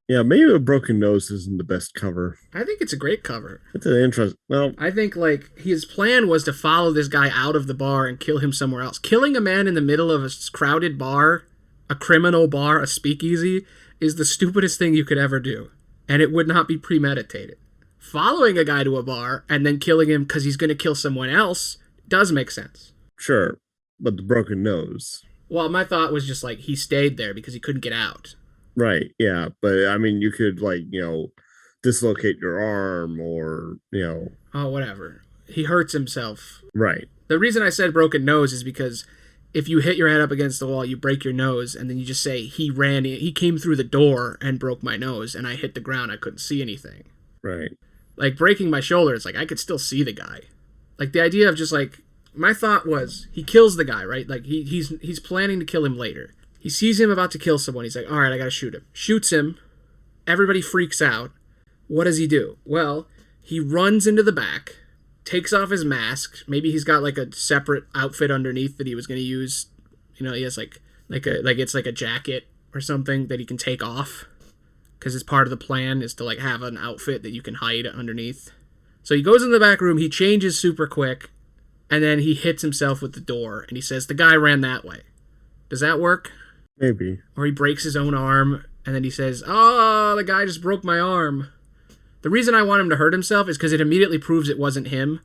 B: Yeah, maybe a broken nose isn't the best cover.
A: I think it's a great cover.
B: It's an interest. Well,
A: I think, like, his plan was to follow this guy out of the bar and kill him somewhere else. Killing a man in the middle of a crowded bar, a criminal bar, a speakeasy, is the stupidest thing you could ever do. And it would not be premeditated. Following a guy to a bar and then killing him because he's going to kill someone else does make sense.
B: Sure, but the broken nose.
A: Well, my thought was just, like, he stayed there because he couldn't get out.
B: Right, yeah, but, I mean, you could, like, dislocate your arm or,
A: Oh, whatever. He hurts himself.
B: Right.
A: The reason I said broken nose is because if you hit your head up against the wall, you break your nose, and then you just say, he came through the door and broke my nose, and I hit the ground, I couldn't see anything.
B: Right.
A: Like, breaking my shoulder, it's like, I could still see the guy. Like, the idea of just, like, my thought was, he kills the guy, right? Like, he's planning to kill him later. He sees him about to kill someone. He's like, all right, I gotta shoot him. Shoots him. Everybody freaks out. What does he do? Well, he runs into the back, takes off his mask. Maybe he's got, like, a separate outfit underneath that he was gonna use. He has, it's like a jacket or something that he can take off. Because it's part of the plan is to, like, have an outfit that you can hide underneath. So he goes in the back room, he changes super quick, and then he hits himself with the door, and he says, the guy ran that way. Does that work?
B: Maybe.
A: Or he breaks his own arm, and then he says, "Oh, the guy just broke my arm." The reason I want him to hurt himself is because it immediately proves it wasn't him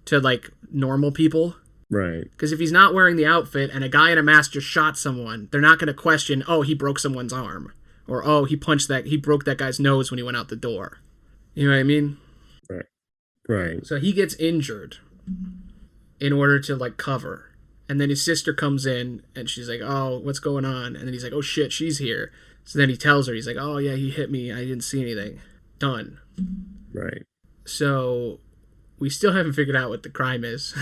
A: to, like, normal people.
B: Right.
A: Because if he's not wearing the outfit and a guy in a mask just shot someone, they're not going to question, oh, he broke someone's arm. Or, oh, he broke that guy's nose when he went out the door. You know what I mean?
B: Right. Right.
A: So he gets injured in order to, like, cover. And then his sister comes in, and she's like, oh, what's going on? And then he's like, oh, shit, she's here. So then he tells her, he's like, oh, yeah, he hit me. I didn't see anything. Done.
B: Right.
A: So we still haven't figured out what the crime is.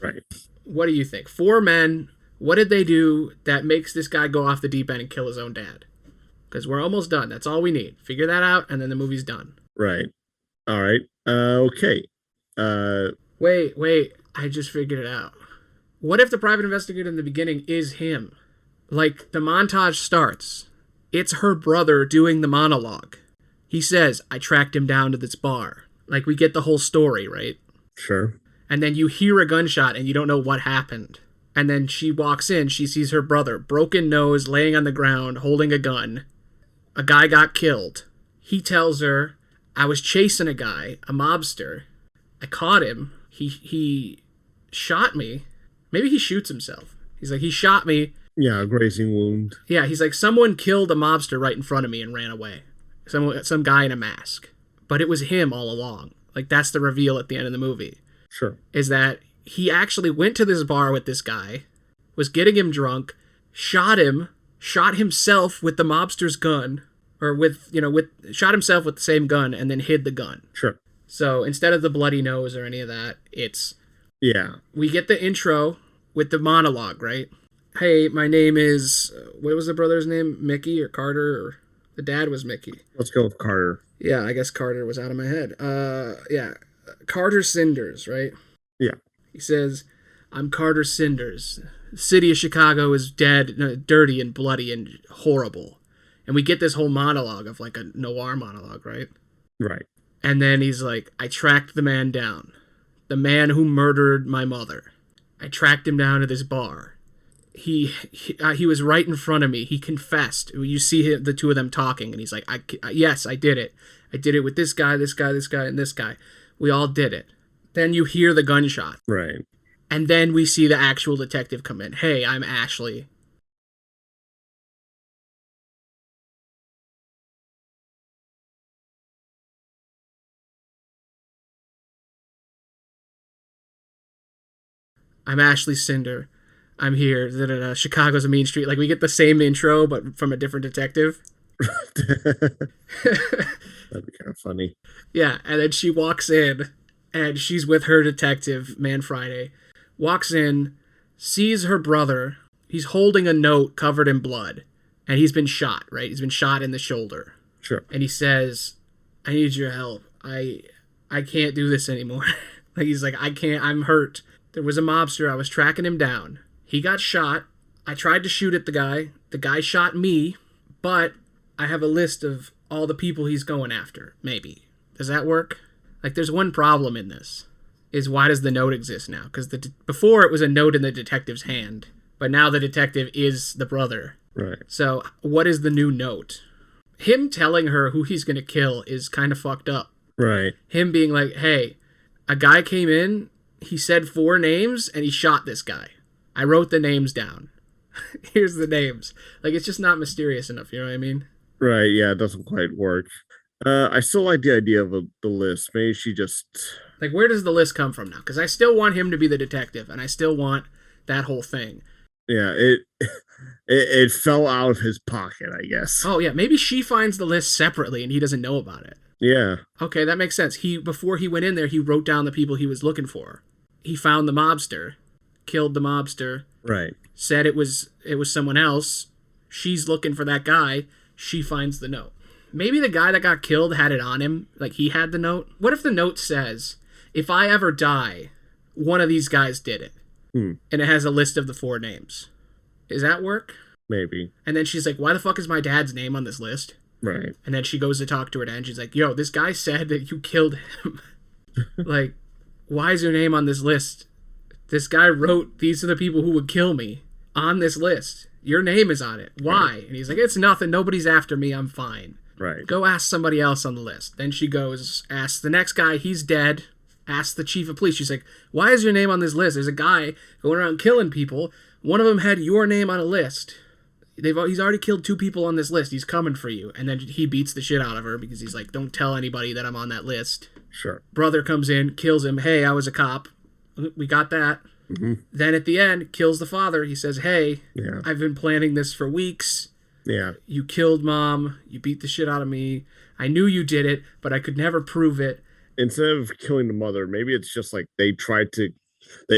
B: Right.
A: What do you think? 4 men, what did they do that makes this guy go off the deep end and kill his own dad? Because we're almost done. That's all we need. Figure that out, and then the movie's done.
B: Right. All right. Okay.
A: Wait. I just figured it out. What if the private investigator in the beginning is him? Like, the montage starts. It's her brother doing the monologue. He says, I tracked him down to this bar. Like, we get the whole story, right?
B: Sure.
A: And then you hear a gunshot and you don't know what happened. And then she walks in, she sees her brother, broken nose, laying on the ground, holding a gun. A guy got killed. He tells her, I was chasing a guy, a mobster. I caught him. He shot me. Maybe he shoots himself. He's like, he shot me.
B: Yeah, a grazing wound.
A: Yeah, he's like, someone killed a mobster right in front of me and ran away. Some guy in a mask. But it was him all along. Like, that's the reveal at the end of the movie.
B: Sure.
A: Is that he actually went to this bar with this guy, was getting him drunk, shot him, shot himself with the mobster's gun, or shot himself with the same gun and then hid the gun.
B: Sure.
A: So instead of the bloody nose or any of that, it's...
B: Yeah.
A: We get the intro with the monologue, right? Hey, my name is... what was the brother's name? Mickey or Carter? Or the dad was Mickey.
B: Let's go with Carter.
A: Yeah, I guess Carter was out of my head. Yeah. Carter Cinders, right?
B: Yeah.
A: He says, I'm Carter Cinders. The city of Chicago is dirty and bloody and horrible. And we get this whole monologue of like a noir monologue, right?
B: Right.
A: And then he's like, I tracked the man down. The man who murdered my mother. I tracked him down to this bar. He was right in front of me. He confessed. You see the two of them talking, and he's like, yes, I did it. I did it with this guy, and this guy. We all did it. Then you hear the gunshot.
B: Right.
A: And then we see the actual detective come in. Hey, I'm Ashley. I'm Ashley Cinder. I'm here. Chicago's a mean street. Like, we get the same intro, but from a different detective.
B: That'd be kind of funny.
A: Yeah, and then she walks in, and she's with her detective, Man Friday. Walks in, sees her brother. He's holding a note covered in blood, and he's been shot, right? He's been shot in the shoulder.
B: Sure.
A: And he says, I need your help. I can't do this anymore. Like, he's like, I can't, I'm hurt. There was a mobster. I was tracking him down. He got shot. I tried to shoot at the guy. The guy shot me, but I have a list of all the people he's going after, maybe. Does that work? Like, there's one problem in this, is why does the note exist now? Because before it was a note in the detective's hand, but now the detective is the brother.
B: Right.
A: So what is the new note? Him telling her who he's going to kill is kind of fucked up.
B: Right.
A: Him being like, hey, a guy came in, he said 4 names, and he shot this guy. I wrote the names down. Here's the names. Like, it's just not mysterious enough, you know what I mean?
B: Right, yeah, it doesn't quite work. I still like the idea of the list. Maybe she just...
A: Like, where does the list come from now? Because I still want him to be the detective, and I still want that whole thing.
B: Yeah, it fell out of his pocket, I guess.
A: Oh, yeah, maybe she finds the list separately, and he doesn't know about it.
B: Yeah. Okay,
A: that makes sense. Before he went in there, he wrote down the people he was looking for. He found the mobster, killed the mobster.
B: Right.
A: Said it was someone else. She's looking for that guy. She finds the note. Maybe the guy that got killed had it on him. Like, he had the note. What if the note says, if I ever die, one of these guys did it? And it has a list of the 4 names. Does that work?
B: Maybe.
A: And then she's like, why the fuck is my dad's name on this list?
B: Right.
A: And then she goes to talk to her dad, and she's like, yo, this guy said that you killed him. Like, why is your name on this list? This guy wrote, these are the people who would kill me on this list. your name is on it. Why? And he's like, it's nothing. Nobody's after me. I'm fine.
B: Right.
A: Go ask somebody else on the list. Then she goes, asks the next guy. He's dead. Asks the chief of police. She's like, why is your name on this list? There's a guy going around killing people. One of them had your name on a list. He's already killed 2 people on this list. He's coming for you. And then he beats the shit out of her because he's like, don't tell anybody that I'm on that list.
B: Sure.
A: Brother comes in, kills him. Hey, I was a cop. We got that.
B: Mm-hmm.
A: Then at the end, kills the father. He says, hey,
B: Yeah.
A: I've been planning this for weeks.
B: Yeah.
A: You killed Mom. You beat the shit out of me. I knew you did it, but I could never prove it.
B: Instead of killing the mother, maybe it's just like they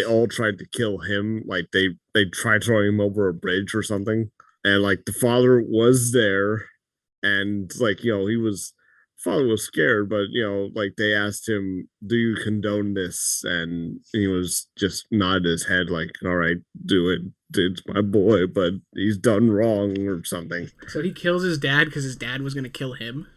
B: all tried to kill him. Like they tried throwing him over a bridge or something. And like the father was there, and like, you know, father was scared, but you know, like they asked him, do you condone this? And he was just nodded his head like, all right, do it. It's my boy, but he's done wrong or something.
A: So he kills his dad because his dad was going to kill him?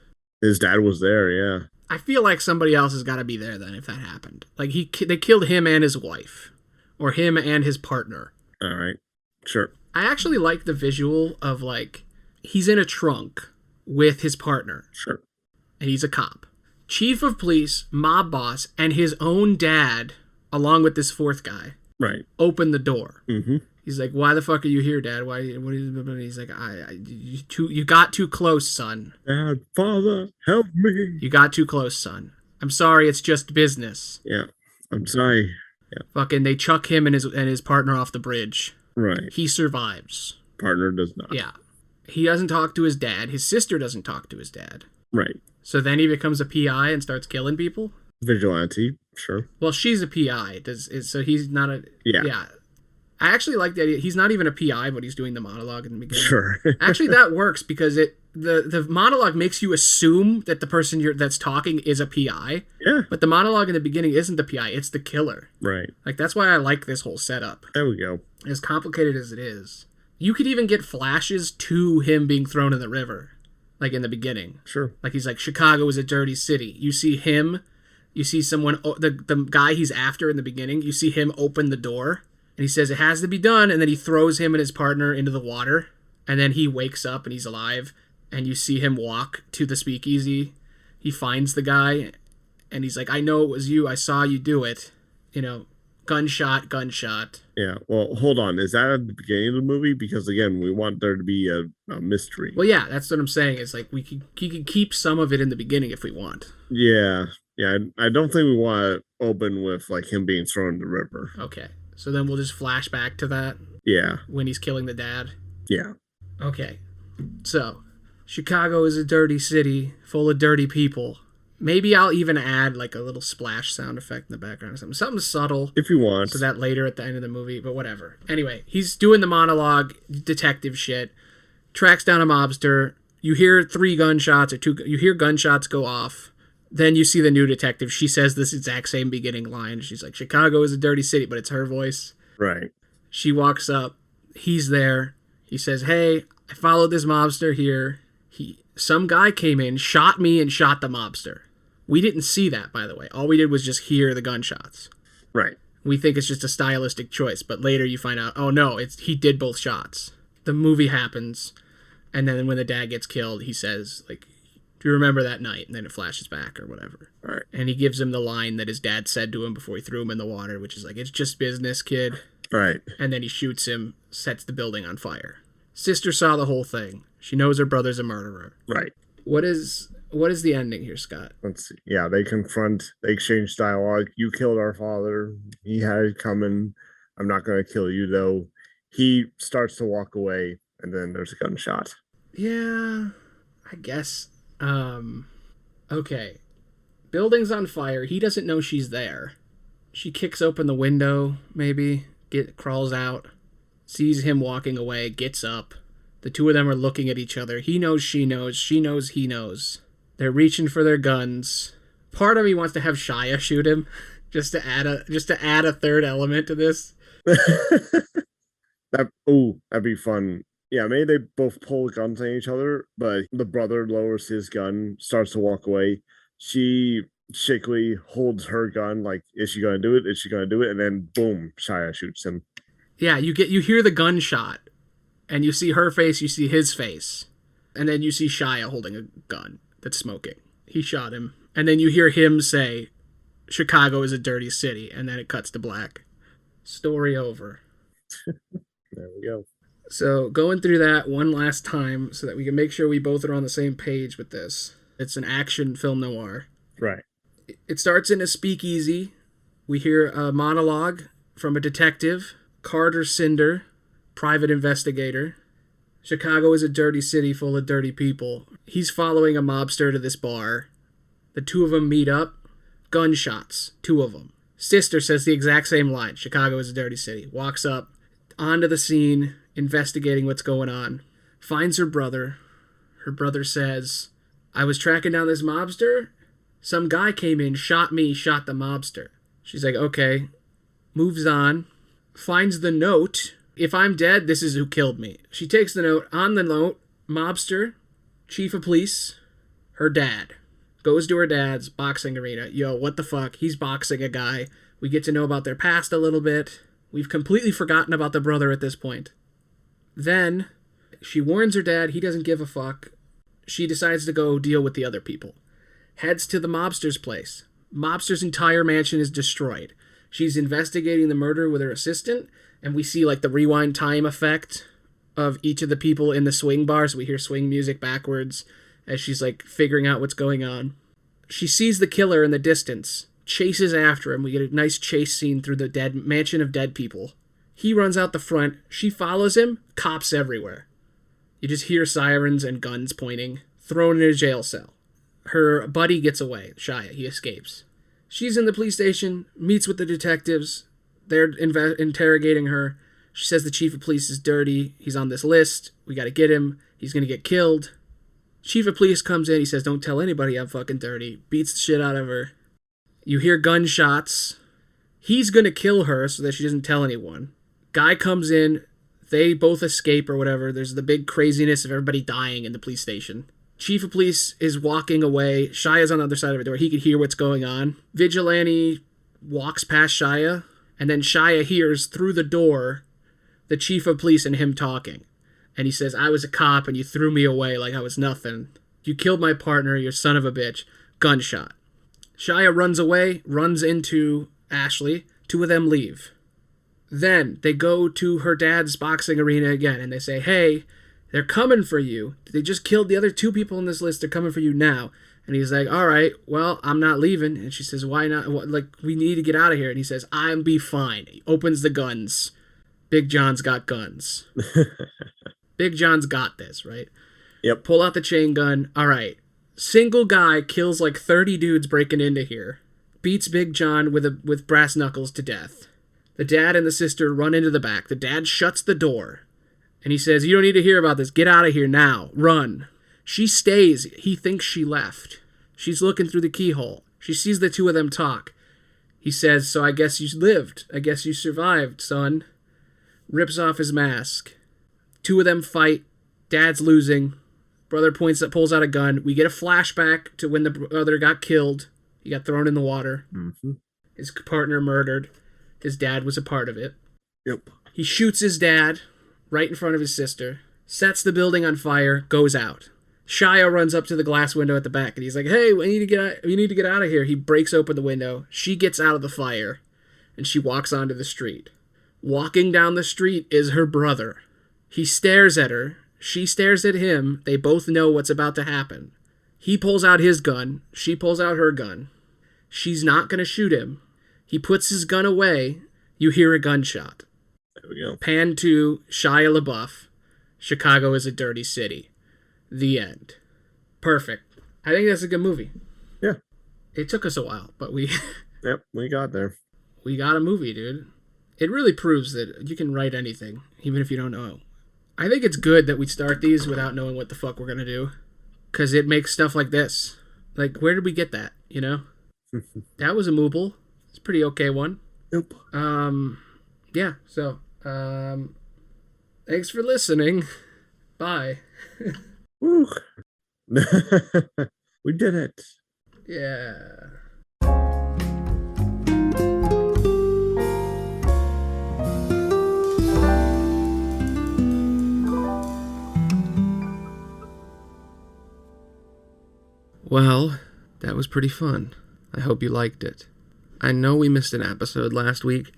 B: His dad was there, yeah.
A: I feel like somebody else has got to be there then if that happened. Like they killed him and his wife. Or him and his partner.
B: All right, sure.
A: I actually like the visual of like, he's in a trunk with his partner.
B: Sure.
A: And he's a cop. Chief of police, mob boss, and his own dad, along with this 4th guy,
B: right,
A: open the door.
B: Mm-hmm.
A: He's like, why the fuck are you here, Dad? Why? What is? He's like, you got too close, son.
B: Dad, father, help me.
A: You got too close, son. I'm sorry, it's just business.
B: Yeah, I'm sorry. Yeah.
A: Fucking, they chuck him and his partner off the bridge.
B: Right.
A: He survives.
B: Partner does not.
A: Yeah. He doesn't talk to his dad. His sister doesn't talk to his dad.
B: Right.
A: So then he becomes a PI and starts killing people?
B: Vigilante, sure.
A: Well, she's a PI. So he's not a...
B: Yeah.
A: I actually like the idea. He's not even a PI, but he's doing the monologue in the beginning.
B: Sure.
A: Actually, that works because the monologue makes you assume that the person that's talking is a PI.
B: Yeah.
A: But the monologue in the beginning isn't the PI, it's the killer.
B: Right.
A: Like, that's why I like this whole setup.
B: There we go.
A: As complicated as it is. You could even get flashes to him being thrown in the river. Like, in the beginning.
B: Sure.
A: Like, he's like, Chicago is a dirty city. You see him, you see someone, the guy he's after in the beginning, you see him open the door. And he says, it has to be done. And then he throws him and his partner into the water. And then he wakes up and he's alive. And you see him walk to the speakeasy. He finds the guy. And he's like, I know it was you. I saw you do it. You know, gunshot.
B: Yeah. Well, hold on. Is that at the beginning of the movie? Because, again, we want there to be a mystery.
A: Well, yeah, that's what I'm saying. It's like he can keep some of it in the beginning if we want.
B: Yeah. Yeah. I don't think we want to open with, like, him being thrown in the river.
A: Okay. So then we'll just flash back to that?
B: Yeah.
A: When he's killing the dad?
B: Yeah.
A: Okay. So, Chicago is a dirty city full of dirty people. Maybe I'll even add like a little splash sound effect in the background or something. Something subtle.
B: If you want.
A: So that later at the end of the movie, but whatever. Anyway, he's doing the monologue, detective shit. Tracks down a mobster. You hear 3 gunshots or 2. You hear gunshots go off. Then you see the new detective. She says this exact same beginning line. She's like, Chicago is a dirty city, but it's her voice.
B: Right.
A: She walks up. He's there. He says, hey, I followed this mobster here. Some guy came in, shot me, and shot the mobster. We didn't see that, by the way. All we did was just hear the gunshots.
B: Right.
A: We think it's just a stylistic choice, but later you find out, oh no, he did both shots. The movie happens, and then when the dad gets killed, he says, like, do you remember that night? And then it flashes back or whatever.
B: Right.
A: And he gives him the line that his dad said to him before he threw him in the water, which is like, it's just business, kid.
B: Right.
A: And then he shoots him, sets the building on fire. Sister saw the whole thing. She knows her brother's a murderer.
B: Right.
A: What is the ending here, Scott?
B: Let's see. Yeah, they exchange dialogue. You killed our father. He had it coming. I'm not going to kill you, though. He starts to walk away, and then there's a gunshot.
A: Yeah, I guess. Okay. Building's on fire. He doesn't know she's there. She kicks open the window, maybe. Crawls out. Sees him walking away. Gets up. The two of them are looking at each other. He knows she knows. She knows he knows. They're reaching for their guns. Part of me wants to have Shia shoot him. Just to add a third element to this.
B: That'd be fun. Yeah, maybe they both pull guns on each other, but the brother lowers his gun, starts to walk away. She shakily holds her gun, like, is she gonna do it? Is she gonna do it? And then boom, Shia shoots him.
A: Yeah, you hear the gunshot, And you see her face, you see his face. And then you see Shia holding a gun that's smoking. He shot him. And then you hear him say, Chicago is a dirty city. And then it cuts to black. Story over.
B: There we go.
A: So going through that one last time so that we can make sure we both are on the same page with this. It's an action film noir.
B: Right.
A: It starts in a speakeasy. We hear a monologue from a detective, Carter Cinder, private investigator. Chicago is a dirty city full of dirty people. He's following a mobster to this bar. The two of them meet up. Gunshots. Two of them. Sister says the exact same line. Chicago is a dirty city. Walks up onto the scene, investigating what's going on. Finds her brother. Her brother says, I was tracking down this mobster. Some guy came in, shot me, shot the mobster. She's like, okay. Moves on. Finds the note. If I'm dead, this is who killed me. She takes the note. On the note, mobster, chief of police, her dad. Goes to her dad's boxing arena. Yo, what the fuck? He's boxing a guy. We get to know about their past a little bit. We've completely forgotten about the brother at this point. Then, she warns her dad. He doesn't give a fuck. She decides to go deal with the other people. Heads to the mobster's place. Mobster's entire mansion is destroyed. She's investigating the murder with her assistant, and we see like the rewind time effect of each of the people in the swing bar, so we hear swing music backwards as she's like figuring out what's going on. She sees the killer in the distance, chases after him. We get a nice chase scene through the dead mansion of dead people. He runs out the front. She follows him. Cops everywhere. You just hear sirens and guns pointing. Thrown in a jail cell. Her buddy gets away. Shia. He escapes. She's in the police station. Meets with the detectives. They're interrogating her. She says the chief of police is dirty. He's on this list. We gotta get him. He's gonna get killed. Chief of police comes in. He says, don't tell anybody I'm fucking dirty. Beats the shit out of her. You hear gunshots. He's gonna kill her so that she doesn't tell anyone. Guy comes in. They both escape or whatever. There's the big craziness of everybody dying in the police station. Chief of police is walking away. Shia's on the other side of the door. He could hear what's going on. Vigilante walks past Shia, and then Shia hears through the door the chief of police and him talking. And he says, I was a cop and you threw me away like I was nothing. You killed my partner, you son of a bitch. Gunshot. Shia runs away, runs into Ashley. Two of them leave. Then they go to her dad's boxing arena again, and they say, hey, they're coming for you. They just killed the other two people in this list. They're coming for you now. And he's like, all right, well, I'm not leaving. And she says, why not? Like, we need to get out of here. And he says, I'll be fine. He opens the guns. Big John's got guns. Big John's got this, right?
B: Yep.
A: Pull out the chain gun. All right. Single guy kills like 30 dudes breaking into here. Beats Big John with brass knuckles to death. The dad and the sister run into the back. The dad shuts the door. And he says, you don't need to hear about this. Get out of here now. Run. She stays. He thinks she left. She's looking through the keyhole. She sees the two of them talk. He says, so I guess you lived. I guess you survived, son. Rips off his mask. Two of them fight. Dad's losing. Brother pulls out a gun. We get a flashback to when the brother got killed. He got thrown in the water.
B: Mm-hmm.
A: His partner murdered. His dad was a part of it.
B: Yep.
A: He shoots his dad right in front of his sister. Sets the building on fire. Goes out. Shia runs up to the glass window at the back, and he's like, hey, we need to get out of here. He breaks open the window. She gets out of the fire, and she walks onto the street. Walking down the street is her brother. He stares at her. She stares at him. They both know what's about to happen. He pulls out his gun. She pulls out her gun. She's not going to shoot him. He puts his gun away. You hear a gunshot.
B: There we go.
A: Pan to Shia LaBeouf. Chicago is a dirty city. The end. Perfect. I think that's a good movie.
B: Yeah.
A: It took us a while, but we...
B: Yep, we got there.
A: We got a movie, dude. It really proves that you can write anything, even if you don't know. I think it's good that we start these without knowing what the fuck we're gonna do. Because it makes stuff like this. Like, where did we get that, you know? That was a mooble. It's a pretty okay one.
B: Nope.
A: Yeah, so, thanks for listening. Bye.
B: Woo. We did it.
A: Yeah. Well, that was pretty fun. I hope you liked it. I know we missed an episode last week.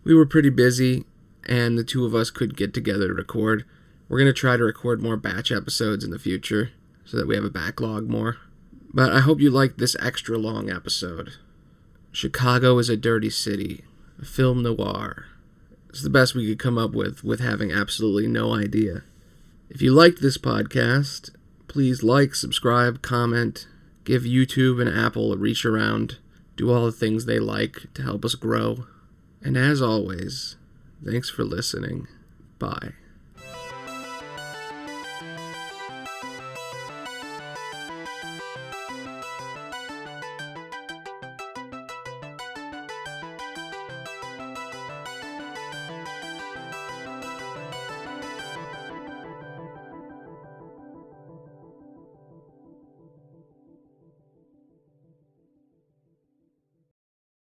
A: We were pretty busy, and the two of us couldn't get together to record. We're going to try to record more batch episodes in the future, so that we have a backlog more. But I hope you liked this extra long episode. Chicago is a Dirty City, a film noir. It's the best we could come up with having absolutely no idea. If you liked this podcast, please like, subscribe, comment, give YouTube and Apple a reach around, do all the things they like to help us grow. And as always, thanks for listening. Bye.